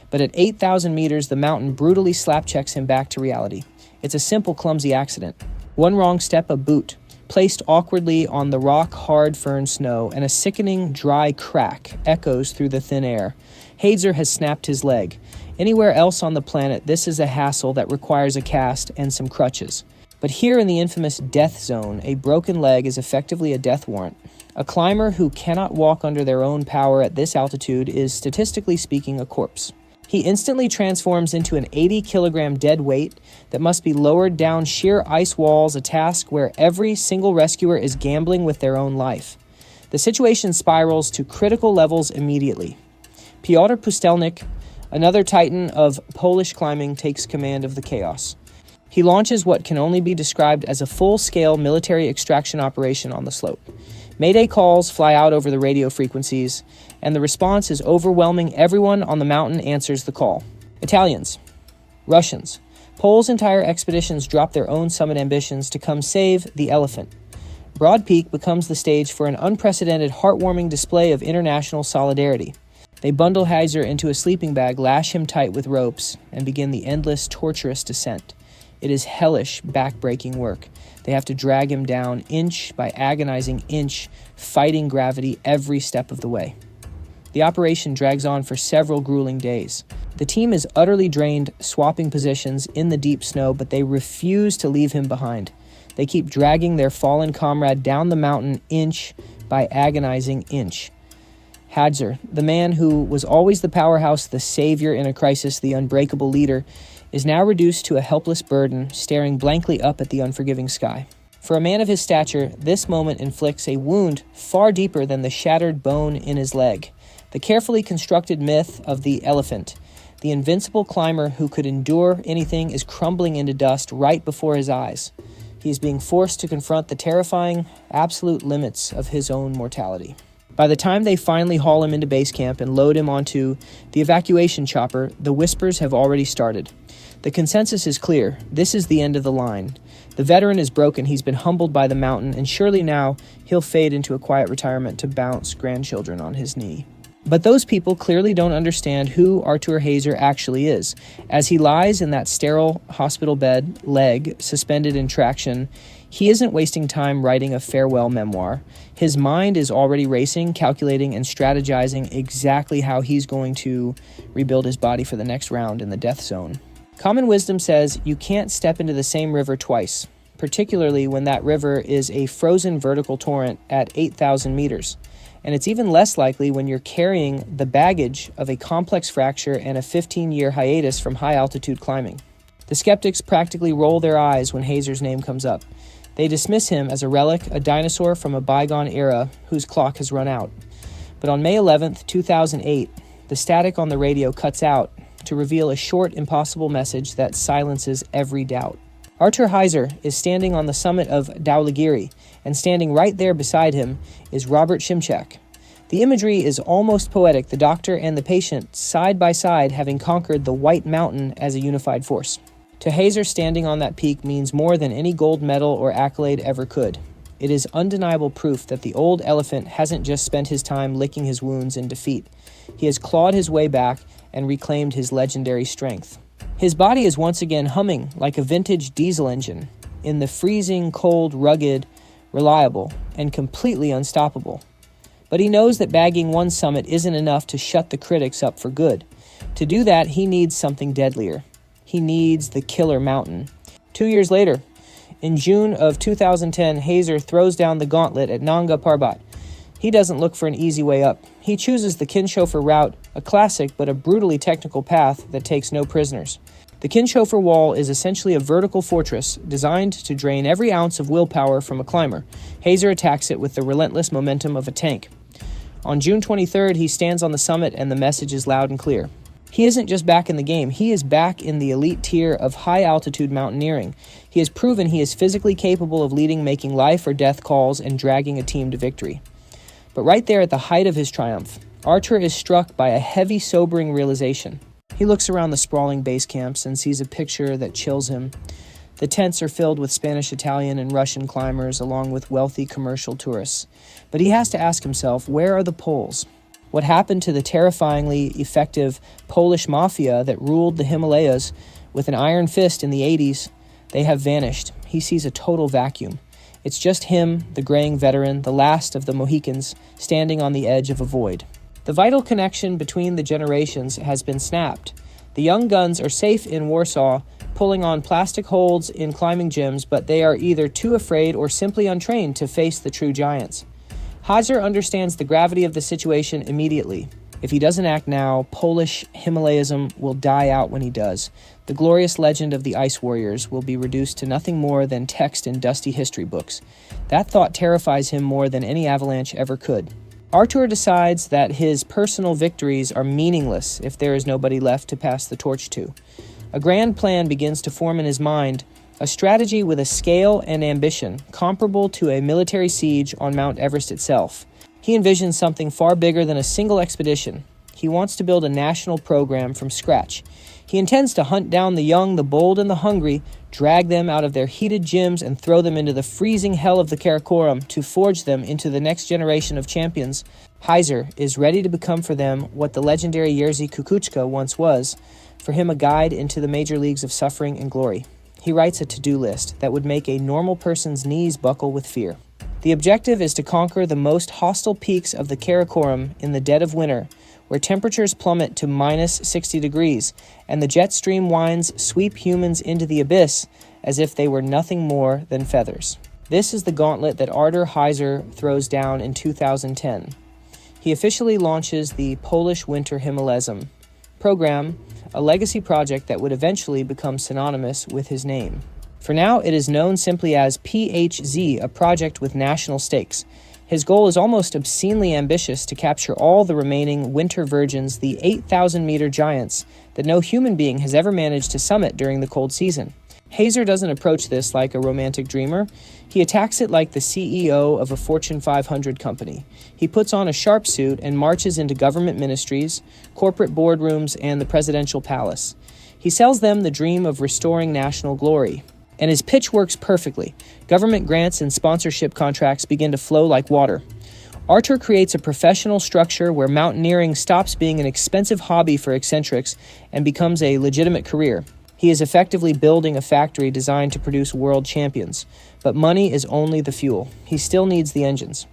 But at 8,000 meters, the mountain brutally slap-checks him back to reality. It's a simple, clumsy accident. One wrong step, a boot, placed awkwardly on the rock-hard fern snow, and a sickening, dry crack echoes through the thin air. Hajzer has snapped his leg. Anywhere else on the planet, this is a hassle that requires a cast and some crutches. But here in the infamous death zone, a broken leg is effectively a death warrant. A climber who cannot walk under their own power at this altitude is, statistically speaking, a corpse. He instantly transforms into an 80-kilogram dead weight that must be lowered down sheer ice walls, a task where every single rescuer is gambling with their own life. The situation spirals to critical levels immediately. Piotr Pustelnik, another titan of Polish climbing, takes command of the chaos. He launches what can only be described as a full-scale military extraction operation on the slope. Mayday calls fly out over the radio frequencies, and the response is overwhelming. Everyone on the mountain answers the call. Italians, Russians, Poles' entire expeditions drop their own summit ambitions to come save the elephant. Broad Peak becomes the stage for an unprecedented, heartwarming display of international solidarity. They bundle Hajzer into a sleeping bag, lash him tight with ropes, and begin the endless, torturous descent. It is hellish, back-breaking work. They have to drag him down inch by agonizing inch, fighting gravity every step of the way. The operation drags on for several grueling days. The team is utterly drained, swapping positions in the deep snow, but they refuse to leave him behind. They keep dragging their fallen comrade down the mountain inch by agonizing inch. Hajzer, the man who was always the powerhouse, the savior in a crisis, the unbreakable leader, is now reduced to a helpless burden, staring blankly up at the unforgiving sky. For a man of his stature, this moment inflicts a wound far deeper than the shattered bone in his leg. The carefully constructed myth of the elephant, the invincible climber who could endure anything, is crumbling into dust right before his eyes. He is being forced to confront the terrifying, absolute limits of his own mortality. By the time they finally haul him into base camp and load him onto the evacuation chopper, the whispers have already started. The consensus is clear. This is the end of the line. The veteran is broken. He's been humbled by the mountain, and surely now he'll fade into a quiet retirement to bounce grandchildren on his knee. But those people clearly don't understand who Artur Hajzer actually is. As he lies in that sterile hospital bed, leg suspended in traction, he isn't wasting time writing a farewell memoir. His mind is already racing, calculating, and strategizing exactly how he's going to rebuild his body for the next round in the death zone. Common wisdom says you can't step into the same river twice, particularly when that river is a frozen vertical torrent at 8,000 meters. And it's even less likely when you're carrying the baggage of a complex fracture and a 15-year hiatus from high-altitude climbing. The skeptics practically roll their eyes when Hajzer's name comes up. They dismiss him as a relic, a dinosaur from a bygone era whose clock has run out. But on May 11th, 2008, the static on the radio cuts out to reveal a short, impossible message that silences every doubt. Artur Hajzer is standing on the summit of Dhaulagiri, and standing right there beside him is Robert Shimchak. The imagery is almost poetic, the doctor and the patient side by side having conquered the White Mountain as a unified force. To Hajzer, standing on that peak means more than any gold medal or accolade ever could. It is undeniable proof that the old elephant hasn't just spent his time licking his wounds in defeat. He has clawed his way back and reclaimed his legendary strength. His body is once again humming like a vintage diesel engine, in the freezing, cold, rugged, reliable, and completely unstoppable. But he knows that bagging one summit isn't enough to shut the critics up for good. To do that, he needs something deadlier. He needs the killer mountain. 2 years later, in June of 2010, Hajzer throws down the gauntlet at Nanga Parbat. He doesn't look for an easy way up. He chooses the Kinshofar route, a classic but a brutally technical path that takes no prisoners. The Kinshofer Wall is essentially a vertical fortress designed to drain every ounce of willpower from a climber. Hajzer attacks it with the relentless momentum of a tank. On June 23rd, he stands on the summit and the message is loud and clear. He isn't just back in the game, he is back in the elite tier of high-altitude mountaineering. He has proven he is physically capable of leading, making life or death calls, and dragging a team to victory. But right there at the height of his triumph, Artur is struck by a heavy, sobering realization. He looks around the sprawling base camps and sees a picture that chills him. The tents are filled with Spanish, Italian, and Russian climbers, along with wealthy commercial tourists. But he has to ask himself, where are the Poles? What happened to the terrifyingly effective Polish mafia that ruled the Himalayas with an iron fist in the 80s? They have vanished. He sees a total vacuum. It's just him, the graying veteran, the last of the Mohicans, standing on the edge of a void. The vital connection between the generations has been snapped. The young guns are safe in Warsaw, pulling on plastic holds in climbing gyms, but they are either too afraid or simply untrained to face the true giants. Hajzer understands the gravity of the situation immediately. If he doesn't act now, Polish Himalayism will die out when he does. The glorious legend of the Ice Warriors will be reduced to nothing more than text in dusty history books. That thought terrifies him more than any avalanche ever could. Artur decides that his personal victories are meaningless if there is nobody left to pass the torch to. A grand plan begins to form in his mind, a strategy with a scale and ambition comparable to a military siege on Mount Everest itself. He envisions something far bigger than a single expedition. He wants to build a national program from scratch. He intends to hunt down the young, the bold, and the hungry, drag them out of their heated gyms, and throw them into the freezing hell of the Karakoram to forge them into the next generation of champions. Hajzer is ready to become for them what the legendary Jerzy Kukuczka once was, for him a guide into the major leagues of suffering and glory. He writes a to-do list that would make a normal person's knees buckle with fear. The objective is to conquer the most hostile peaks of the Karakoram in the dead of winter, where temperatures plummet to minus 60 degrees, and the jet stream winds sweep humans into the abyss as if they were nothing more than feathers. This is the gauntlet that Artur Hajzer throws down in 2010. He officially launches the Polish Winter Himalayism program, a legacy project that would eventually become synonymous with his name. For now, it is known simply as PHZ, a project with national stakes. His goal is almost obscenely ambitious to capture all the remaining winter virgins, the 8,000-meter giants that no human being has ever managed to summit during the cold season. Hajzer doesn't approach this like a romantic dreamer. He attacks it like the CEO of a Fortune 500 company. He puts on a sharp suit and marches into government ministries, corporate boardrooms, and the presidential palace. He sells them the dream of restoring national glory. And his pitch works perfectly. Government grants and sponsorship contracts begin to flow like water. Artur creates a professional structure where mountaineering stops being an expensive hobby for eccentrics and becomes a legitimate career. He is effectively building a factory designed to produce world champions. But money is only the fuel. He still needs the engines.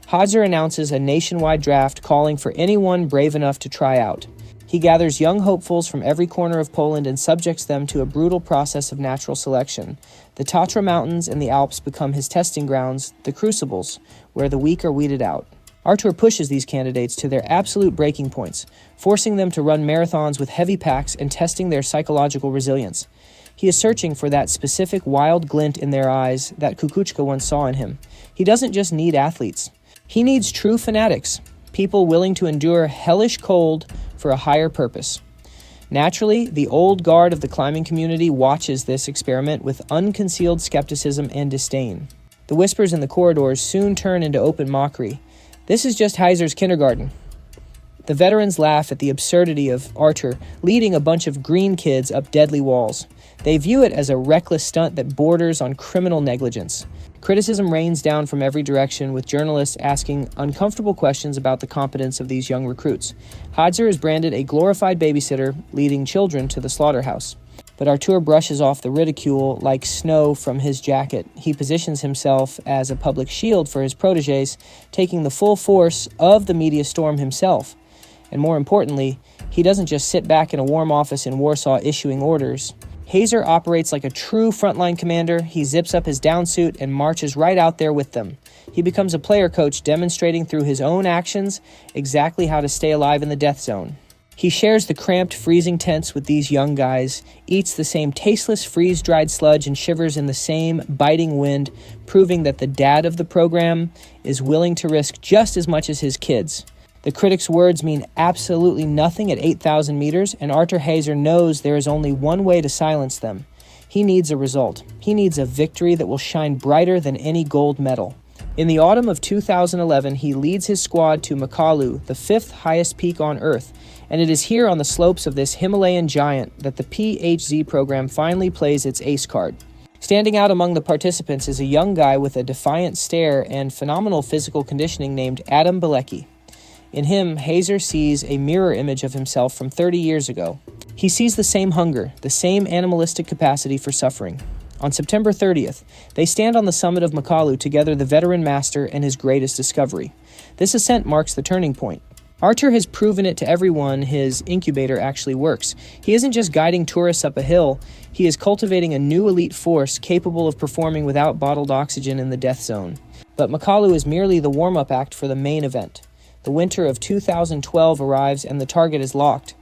Hajzer announces a nationwide draft calling for anyone brave enough to try out. He gathers young hopefuls from every corner of Poland and subjects them to a brutal process of natural selection. The Tatra Mountains and the Alps become his testing grounds, the crucibles, where the weak are weeded out. Artur pushes these candidates to their absolute breaking points, forcing them to run marathons with heavy packs and testing their psychological resilience. He is searching for that specific wild glint in their eyes that Kukuczka once saw in him. He doesn't just need athletes. He needs true fanatics, people willing to endure hellish cold for a higher purpose. Naturally, the old guard of the climbing community watches this experiment with unconcealed skepticism and disdain. The whispers in the corridors soon turn into open mockery. This is just Hajzer's kindergarten. The veterans laugh at the absurdity of Artur leading a bunch of green kids up deadly walls. They view it as a reckless stunt that borders on criminal negligence. Criticism rains down from every direction, with journalists asking uncomfortable questions about the competence of these young recruits. Hajzer is branded a glorified babysitter, leading children to the slaughterhouse. But Artur brushes off the ridicule like snow from his jacket. He positions himself as a public shield for his protégés, taking the full force of the media storm himself. And more importantly, he doesn't just sit back in a warm office in Warsaw issuing orders. Hajzer operates like a true frontline commander. He zips up his down suit and marches right out there with them. He becomes a player coach, demonstrating through his own actions exactly how to stay alive in the death zone. He shares the cramped, freezing tents with these young guys, eats the same tasteless, freeze-dried sludge, and shivers in the same biting wind, proving that the dad of the program is willing to risk just as much as his kids. The critics' words mean absolutely nothing at 8,000 meters, and Artur Hajzer knows there is only one way to silence them. He needs a result. He needs a victory that will shine brighter than any gold medal. In the autumn of 2011, he leads his squad to Makalu, the fifth highest peak on Earth, and it is here on the slopes of this Himalayan giant that the PHZ program finally plays its ace card. Standing out among the participants is a young guy with a defiant stare and phenomenal physical conditioning named Adam Bilecki. In him, Hajzer sees a mirror image of himself from 30 years ago. He sees the same hunger, the same animalistic capacity for suffering. On September 30th, they stand on the summit of Makalu together, the veteran master and his greatest discovery. This ascent marks the turning point. Artur has proven it to everyone his incubator actually works. He isn't just guiding tourists up a hill, he is cultivating a new elite force capable of performing without bottled oxygen in the death zone. But Makalu is merely the warm-up act for the main event. The winter of 2012 arrives and the target is locked.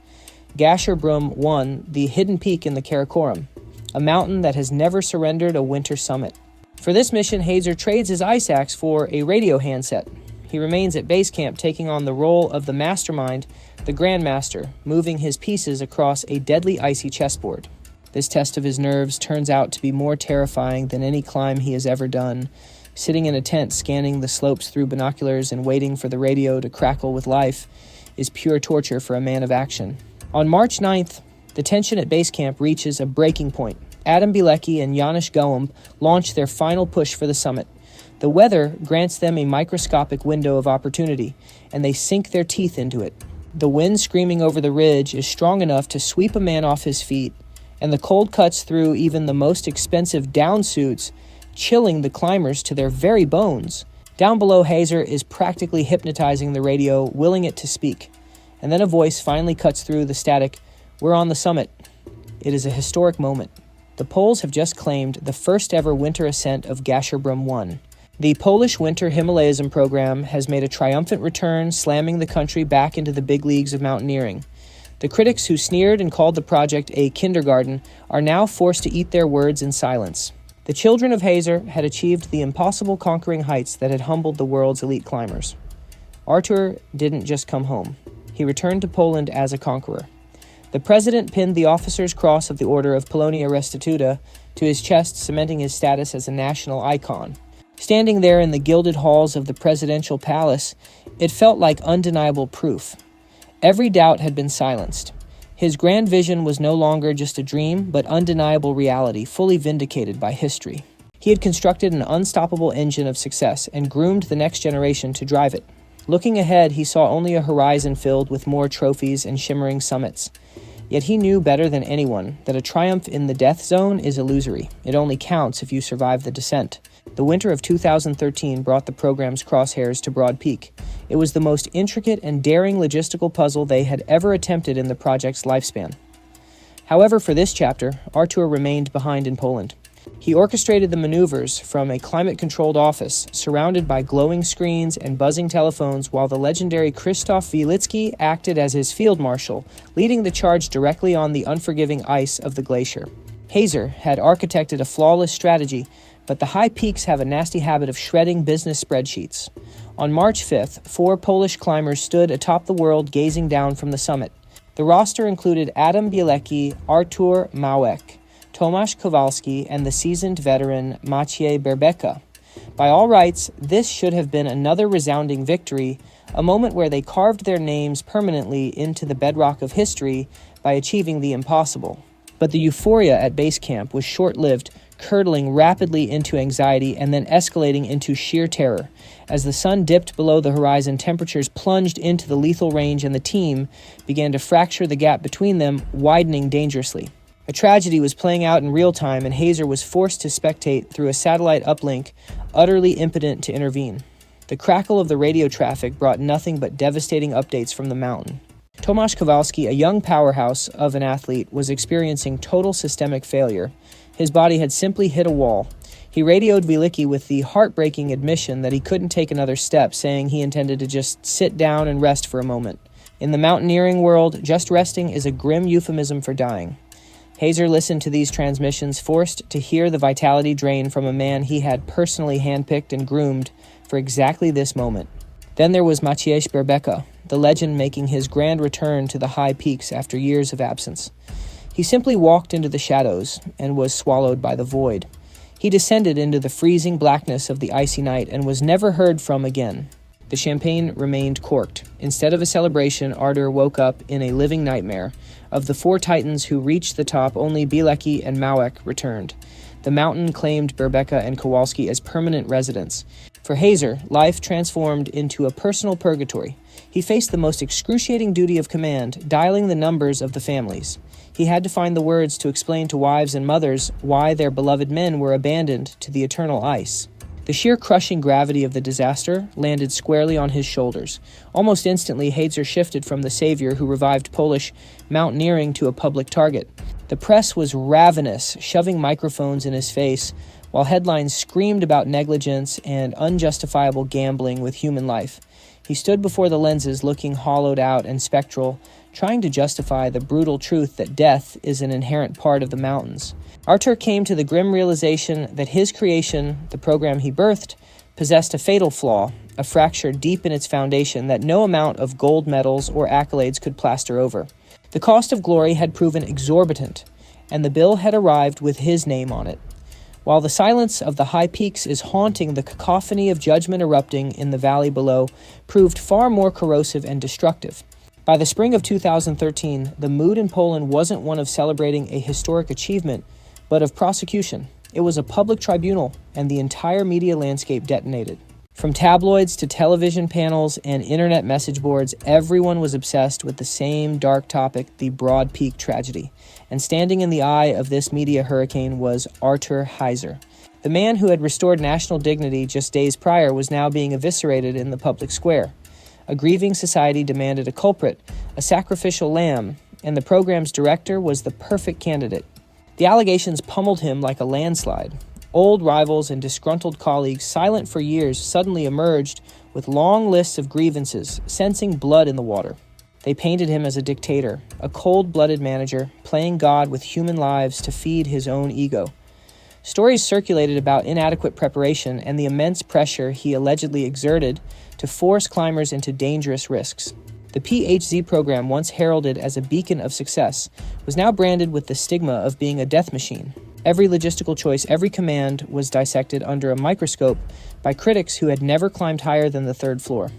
Gasherbrum 1, the hidden peak in the Karakoram, a mountain that has never surrendered a winter summit. For this mission, Hajzer trades his ice axe for a radio handset. He remains at base camp, taking on the role of the mastermind, the grandmaster, moving his pieces across a deadly icy chessboard. This test of his nerves turns out to be more terrifying than any climb he has ever done. Sitting in a tent, scanning the slopes through binoculars and waiting for the radio to crackle with life is pure torture for a man of action. On March 9th, the tension at base camp reaches a breaking point. Adam Bilecki and Janusz Gołąb launch their final push for the summit. The weather grants them a microscopic window of opportunity, and they sink their teeth into it. The wind screaming over the ridge is strong enough to sweep a man off his feet, and the cold cuts through even the most expensive down suits, chilling the climbers to their very bones. Down below, Hajzer is practically hypnotizing the radio, willing it to speak. And then a voice finally cuts through the static. "We're on the summit." It is a historic moment. The Poles have just claimed the first ever winter ascent of Gasherbrum 1. The Polish Winter Himalayism program has made a triumphant return, slamming the country back into the big leagues of mountaineering. The critics who sneered and called the project a kindergarten are now forced to eat their words in silence. The children of Hajzer had achieved the impossible, conquering heights that had humbled the world's elite climbers. Artur didn't just come home. He returned to Poland as a conqueror. The president pinned the Officer's Cross of the Order of Polonia Restituta to his chest, cementing his status as a national icon. Standing there in the gilded halls of the presidential palace, it felt like undeniable proof. Every doubt had been silenced. His grand vision was no longer just a dream, but undeniable reality, fully vindicated by history. He had constructed an unstoppable engine of success and groomed the next generation to drive it. Looking ahead, he saw only a horizon filled with more trophies and shimmering summits. Yet he knew better than anyone that a triumph in the death zone is illusory. It only counts if you survive the descent. The winter of 2013 brought the program's crosshairs to Broad Peak. It was the most intricate and daring logistical puzzle they had ever attempted in the project's lifespan. However, for this chapter, Artur remained behind in Poland. He orchestrated the maneuvers from a climate-controlled office, surrounded by glowing screens and buzzing telephones, while the legendary Krzysztof Wielicki acted as his field marshal, leading the charge directly on the unforgiving ice of the glacier. Hajzer had architected a flawless strategy, but the high peaks have a nasty habit of shredding business spreadsheets. On March 5th, 4 Polish climbers stood atop the world, gazing down from the summit. The roster included Adam Bilecki, Artur Małek, Tomasz Kowalski, and the seasoned veteran Maciej Berbeka. By all rights, this should have been another resounding victory, a moment where they carved their names permanently into the bedrock of history by achieving the impossible. But the euphoria at base camp was short-lived, curdling rapidly into anxiety and then escalating into sheer terror. As the sun dipped below the horizon, temperatures plunged into the lethal range and the team began to fracture the gap between them, widening dangerously. A tragedy was playing out in real time, and Hajzer was forced to spectate through a satellite uplink, utterly impotent to intervene. The crackle of the radio traffic brought nothing but devastating updates from the mountain. Tomasz Kowalski, a young powerhouse of an athlete, was experiencing total systemic failure. His body had simply hit a wall. He radioed Wielicki with the heartbreaking admission that he couldn't take another step, saying he intended to just sit down and rest for a moment. In the mountaineering world, just resting is a grim euphemism for dying. Hajzer listened to these transmissions, forced to hear the vitality drain from a man he had personally handpicked and groomed for exactly this moment. Then there was Maciej Berbeka, the legend making his grand return to the high peaks after years of absence. He simply walked into the shadows and was swallowed by the void. He descended into the freezing blackness of the icy night and was never heard from again. The champagne remained corked. Instead of a celebration, Artur woke up in a living nightmare. Of the 4 titans who reached the top, only Bilecki and Małek returned. The mountain claimed Berbeka and Kowalski as permanent residents. For Hajzer, life transformed into a personal purgatory. He faced the most excruciating duty of command, dialing the numbers of the families. He had to find the words to explain to wives and mothers why their beloved men were abandoned to the eternal ice. The sheer crushing gravity of the disaster landed squarely on his shoulders. Almost instantly, Hajzer shifted from the savior who revived Polish mountaineering to a public target. The press was ravenous, shoving microphones in his face, while headlines screamed about negligence and unjustifiable gambling with human life. He stood before the lenses, looking hollowed out and spectral, trying to justify the brutal truth that death is an inherent part of the mountains. Artur came to the grim realization that his creation, the program he birthed, possessed a fatal flaw, a fracture deep in its foundation that no amount of gold medals or accolades could plaster over. The cost of glory had proven exorbitant, and the bill had arrived with his name on it. While the silence of the high peaks is haunting, the cacophony of judgment erupting in the valley below proved far more corrosive and destructive. By the spring of 2013, the mood in Poland wasn't one of celebrating a historic achievement, but of prosecution. It was a public tribunal, and the entire media landscape detonated. From tabloids to television panels and internet message boards, everyone was obsessed with the same dark topic, the Broad Peak tragedy. And standing in the eye of this media hurricane was Artur Hajzer. The man who had restored national dignity just days prior was now being eviscerated in the public square. A grieving society demanded a culprit, a sacrificial lamb, and the program's director was the perfect candidate. The allegations pummeled him like a landslide. Old rivals and disgruntled colleagues, silent for years, suddenly emerged with long lists of grievances, sensing blood in the water. They painted him as a dictator, a cold-blooded manager, playing God with human lives to feed his own ego. Stories circulated about inadequate preparation and the immense pressure he allegedly exerted to force climbers into dangerous risks. The PHZ program, once heralded as a beacon of success, was now branded with the stigma of being a death machine. Every logistical choice, every command was dissected under a microscope by critics who had never climbed higher than the 3rd floor.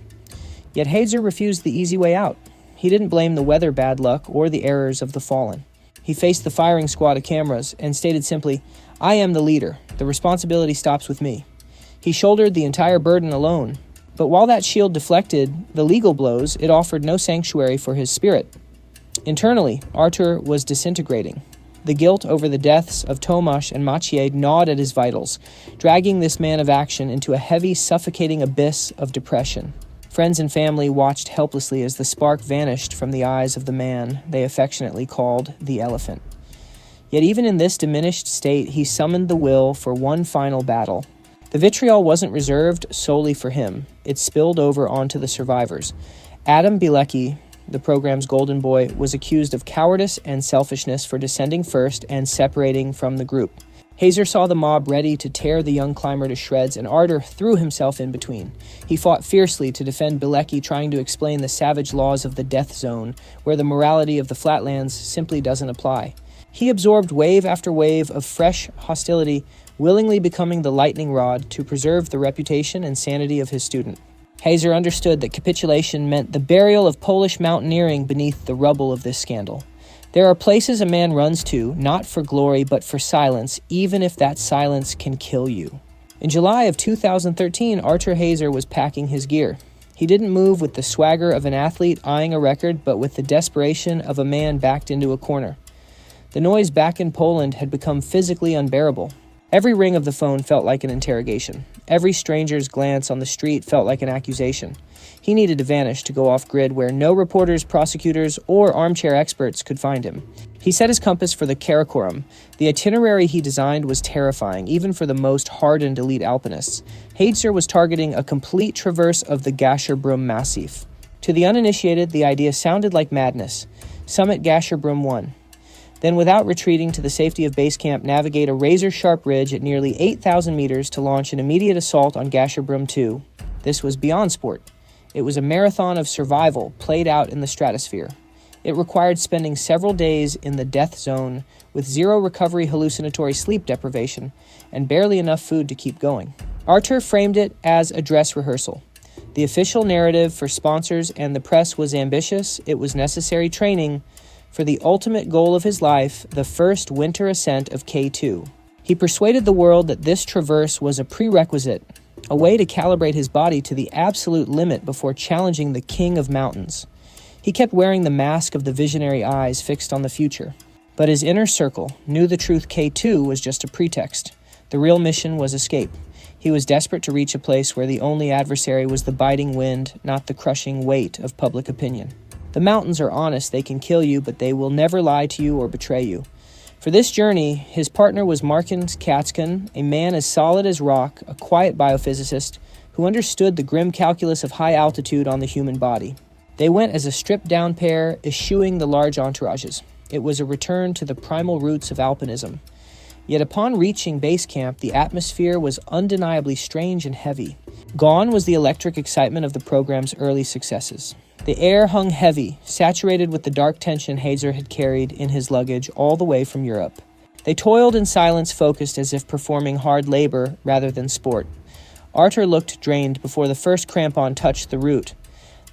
Yet Hajzer refused the easy way out. He didn't blame the weather bad luck or the errors of the fallen. He faced the firing squad of cameras and stated simply, "I am the leader. The responsibility stops with me." He shouldered the entire burden alone. But while that shield deflected the legal blows, it offered no sanctuary for his spirit. Internally, Artur was disintegrating. The guilt over the deaths of Tomasz and Maciej gnawed at his vitals, dragging this man of action into a heavy, suffocating abyss of depression. Friends and family watched helplessly as the spark vanished from the eyes of the man they affectionately called the elephant. Yet even in this diminished state, he summoned the will for one final battle. The vitriol wasn't reserved solely for him. It spilled over onto the survivors. Adam Bilecki, the program's golden boy, was accused of cowardice and selfishness for descending first and separating from the group. Hajzer saw the mob ready to tear the young climber to shreds, and Artur threw himself in between. He fought fiercely to defend Bilecki, trying to explain the savage laws of the death zone, where the morality of the flatlands simply doesn't apply. He absorbed wave after wave of fresh hostility, willingly becoming the lightning rod to preserve the reputation and sanity of his student. Hajzer understood that capitulation meant the burial of Polish mountaineering beneath the rubble of this scandal. There are places a man runs to, not for glory but for silence, even if that silence can kill you. In July of 2013, Artur Hajzer was packing his gear. He didn't move with the swagger of an athlete eyeing a record, but with the desperation of a man backed into a corner. The noise back in Poland had become physically unbearable. Every ring of the phone felt like an interrogation. Every stranger's glance on the street felt like an accusation. He needed to vanish to go off-grid where no reporters, prosecutors, or armchair experts could find him. He set his compass for the Karakoram. The itinerary he designed was terrifying, even for the most hardened elite alpinists. Hajzer was targeting a complete traverse of the Gasherbrum Massif. To the uninitiated, the idea sounded like madness. Summit Gasherbrum 1. Then, without retreating to the safety of base camp, navigate a razor-sharp ridge at nearly 8,000 meters to launch an immediate assault on Gasherbrum 2. This was beyond sport. It was a marathon of survival played out in the stratosphere. It required spending several days in the death zone with zero recovery hallucinatory sleep deprivation and barely enough food to keep going. Artur framed it as a dress rehearsal. The official narrative for sponsors and the press was ambitious. It was necessary training for the ultimate goal of his life, the first winter ascent of K2. He persuaded the world that this traverse was a prerequisite, a way to calibrate his body to the absolute limit before challenging the king of mountains. He kept wearing the mask of the visionary eyes fixed on the future. But his inner circle knew the truth. K2 was just a pretext. The real mission was escape. He was desperate to reach a place where the only adversary was the biting wind, not the crushing weight of public opinion. The mountains are honest. They can kill you, but they will never lie to you or betray you. For this journey, his partner was Martin Katzkin, a man as solid as rock, a quiet biophysicist who understood the grim calculus of high altitude on the human body. They went as a stripped-down pair, eschewing the large entourages. It was a return to the primal roots of alpinism. Yet upon reaching base camp, the atmosphere was undeniably strange and heavy. Gone was the electric excitement of the program's early successes. The air hung heavy, saturated with the dark tension Hajzer had carried in his luggage all the way from Europe. They toiled in silence, focused as if performing hard labor rather than sport. Artur looked drained before the first crampon touched the route.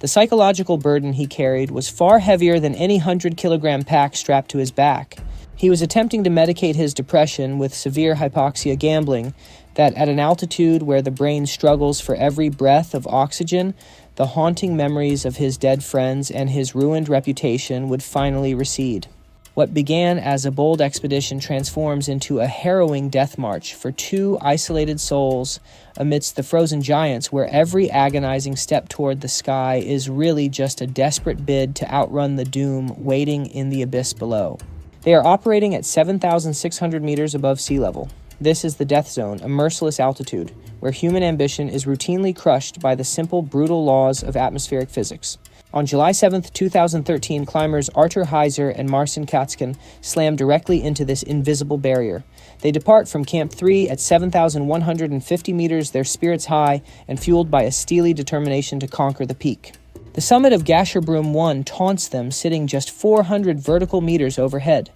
The psychological burden he carried was far heavier than any 100-kilogram pack strapped to his back. He was attempting to medicate his depression with severe hypoxia gambling that at an altitude where the brain struggles for every breath of oxygen, the haunting memories of his dead friends and his ruined reputation would finally recede. What began as a bold expedition transforms into a harrowing death march for two isolated souls amidst the frozen giants, where every agonizing step toward the sky is really just a desperate bid to outrun the doom waiting in the abyss below. They are operating at 7,600 meters above sea level. This is the death zone, a merciless altitude, where human ambition is routinely crushed by the simple, brutal laws of atmospheric physics. On July 7, 2013, climbers Artur Hajzer and Marcin Katzkin slam directly into this invisible barrier. They depart from Camp 3 at 7,150 meters, their spirits high and fueled by a steely determination to conquer the peak. The summit of Gasherbrum 1 taunts them, sitting just 400 vertical meters overhead.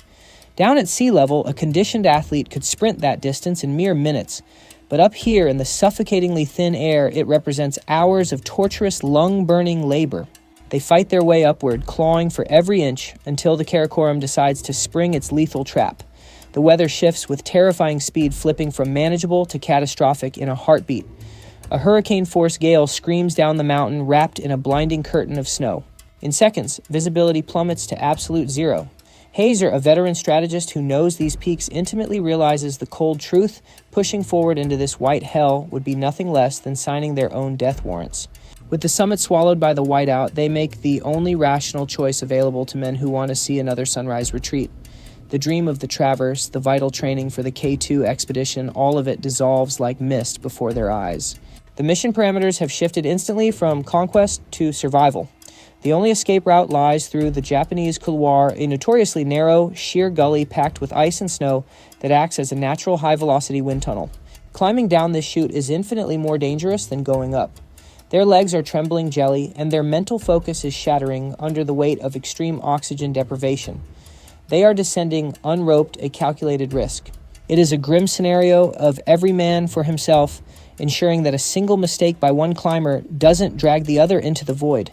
Down at sea level, a conditioned athlete could sprint that distance in mere minutes, but up here in the suffocatingly thin air, it represents hours of torturous, lung-burning labor. They fight their way upward, clawing for every inch, until the Karakoram decides to spring its lethal trap. The weather shifts with terrifying speed, flipping from manageable to catastrophic in a heartbeat. A hurricane-force gale screams down the mountain, wrapped in a blinding curtain of snow. In seconds, visibility plummets to absolute zero. Hajzer, a veteran strategist who knows these peaks intimately, realizes the cold truth. Pushing forward into this white hell would be nothing less than signing their own death warrants. With the summit swallowed by the whiteout, they make the only rational choice available to men who want to see another sunrise retreat. The dream of the traverse, the vital training for the K2 expedition, all of it dissolves like mist before their eyes. The mission parameters have shifted instantly from conquest to survival. The only escape route lies through the Japanese couloir, a notoriously narrow, sheer gully packed with ice and snow that acts as a natural high-velocity wind tunnel. Climbing down this chute is infinitely more dangerous than going up. Their legs are trembling jelly, and their mental focus is shattering under the weight of extreme oxygen deprivation. They are descending unroped, a calculated risk. It is a grim scenario of every man for himself, ensuring that a single mistake by one climber doesn't drag the other into the void.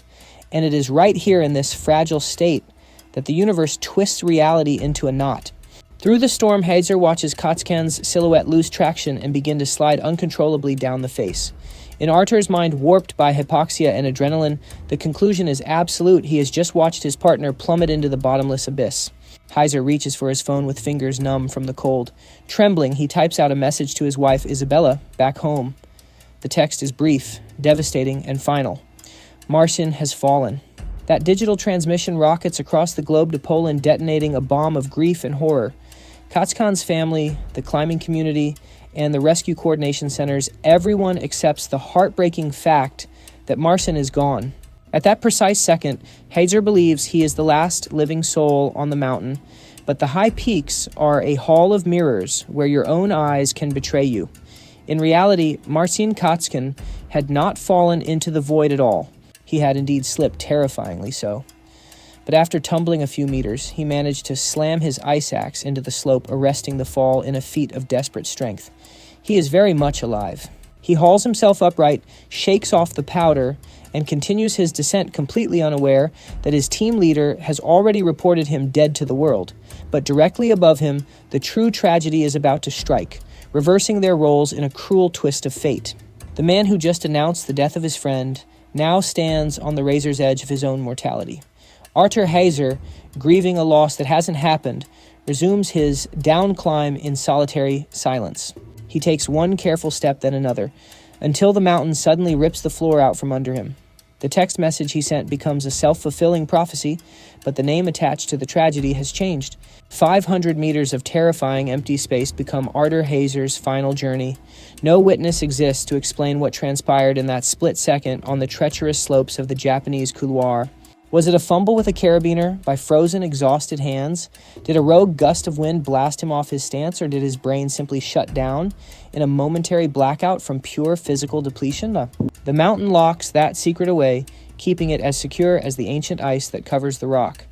And it is right here in this fragile state that the universe twists reality into a knot. Through the storm, Hajzer watches Katzkin's silhouette lose traction and begin to slide uncontrollably down the face. In Artur's mind, warped by hypoxia and adrenaline, the conclusion is absolute. He has just watched his partner plummet into the bottomless abyss. Hajzer reaches for his phone with fingers numb from the cold. Trembling, he types out a message to his wife, Isabella, back home. The text is brief, devastating, and final. Marcin has fallen. That digital transmission rockets across the globe to Poland, detonating a bomb of grief and horror. Katzkin's family, the climbing community, and the rescue coordination centers, everyone accepts the heartbreaking fact that Marcin is gone. At that precise second, Hajzer believes he is the last living soul on the mountain, but the high peaks are a hall of mirrors where your own eyes can betray you. In reality, Marcin Kaczkin had not fallen into the void at all. He had indeed slipped terrifyingly so. But after tumbling a few meters, he managed to slam his ice axe into the slope, arresting the fall in a feat of desperate strength. He is very much alive. He hauls himself upright, shakes off the powder, and continues his descent completely unaware that his team leader has already reported him dead to the world. But directly above him, the true tragedy is about to strike, reversing their roles in a cruel twist of fate. The man who just announced the death of his friend now stands on the razor's edge of his own mortality. Artur Hajzer, grieving a loss that hasn't happened, resumes his down climb in solitary silence. He takes one careful step, then another, until the mountain suddenly rips the floor out from under him. The text message he sent becomes a self-fulfilling prophecy, but the name attached to the tragedy has changed. 500 meters of terrifying empty space become Artur Hajzer's final journey. No witness exists to explain what transpired in that split second on the treacherous slopes of the Japanese couloir. Was it a fumble with a carabiner by frozen, exhausted hands? Did a rogue gust of wind blast him off his stance, or did his brain simply shut down in a momentary blackout from pure physical depletion? The mountain locks that secret away, keeping it as secure as the ancient ice that covers the rock.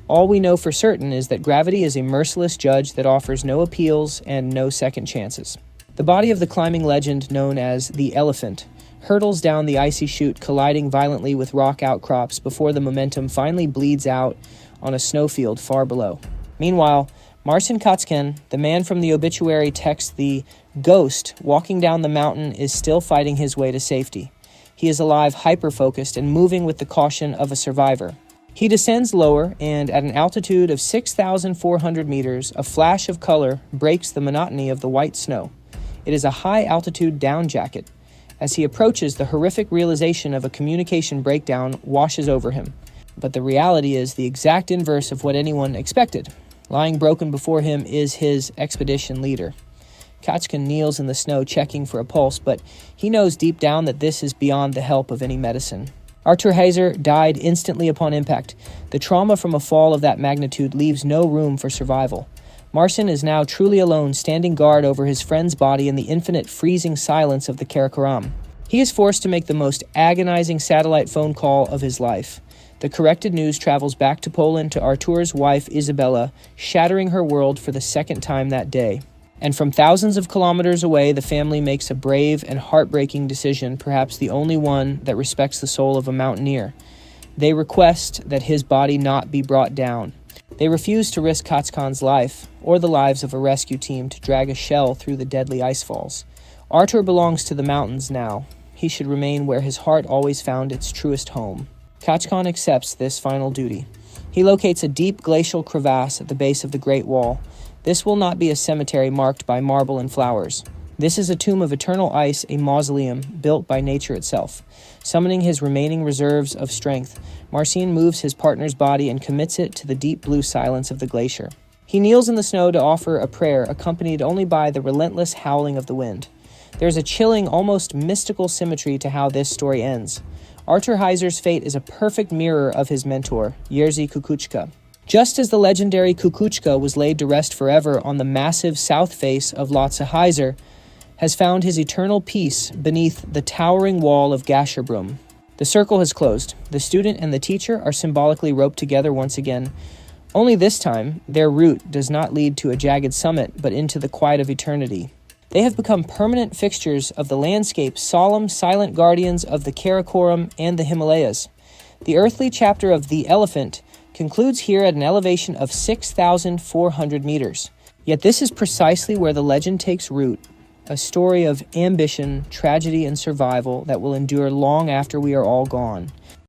All we know for certain is that gravity is a merciless judge that offers no appeals and no second chances. The body of the climbing legend known as the Elephant hurtles down the icy chute, colliding violently with rock outcrops before the momentum finally bleeds out on a snowfield far below. Meanwhile, Marcin Kaczkin, the man from the obituary text, the ghost walking down the mountain, is still fighting his way to safety. He is alive, hyper-focused, and moving with the caution of a survivor. He descends lower, and at an altitude of 6,400 meters, a flash of color breaks the monotony of the white snow. It is a high-altitude down jacket. As he approaches, the horrific realization of a communication breakdown washes over him. But the reality is the exact inverse of what anyone expected. Lying broken before him is his expedition leader. Kaczkin kneels in the snow, checking for a pulse, but he knows deep down that this is beyond the help of any medicine. Artur Hajzer died instantly upon impact. The trauma from a fall of that magnitude leaves no room for survival. Marcin is now truly alone, standing guard over his friend's body in the infinite freezing silence of the Karakoram. He is forced to make the most agonizing satellite phone call of his life. The corrected news travels back to Poland to Artur's wife, Isabella, shattering her world for the second time that day. And from thousands of kilometers away, the family makes a brave and heartbreaking decision, perhaps the only one that respects the soul of a mountaineer. They request that his body not be brought down. They refuse to risk Kaczkin's life, or the lives of a rescue team, to drag a shell through the deadly ice falls. Artur belongs to the mountains now. He should remain where his heart always found its truest home. Kaczkin accepts this final duty. He locates a deep glacial crevasse at the base of the Great Wall. This will not be a cemetery marked by marble and flowers. This is a tomb of eternal ice, a mausoleum built by nature itself. Summoning his remaining reserves of strength, Marcin moves his partner's body and commits it to the deep blue silence of the glacier. He kneels in the snow to offer a prayer, accompanied only by the relentless howling of the wind. There's a chilling, almost mystical symmetry to how this story ends. Artur Hajzer's fate is a perfect mirror of his mentor, Jerzy Kukuczka. Just as the legendary Kukuczka was laid to rest forever on the massive south face of Lhotse, Hajzer has found his eternal peace beneath the towering wall of Gasherbrum. The circle has closed. The student and the teacher are symbolically roped together once again. Only this time, their route does not lead to a jagged summit, but into the quiet of eternity. They have become permanent fixtures of the landscape, solemn, silent guardians of the Karakoram and the Himalayas. The earthly chapter of The Elephant concludes here at an elevation of 6,400 meters. Yet this is precisely where the legend takes root, a story of ambition, tragedy, and survival that will endure long after we are all gone.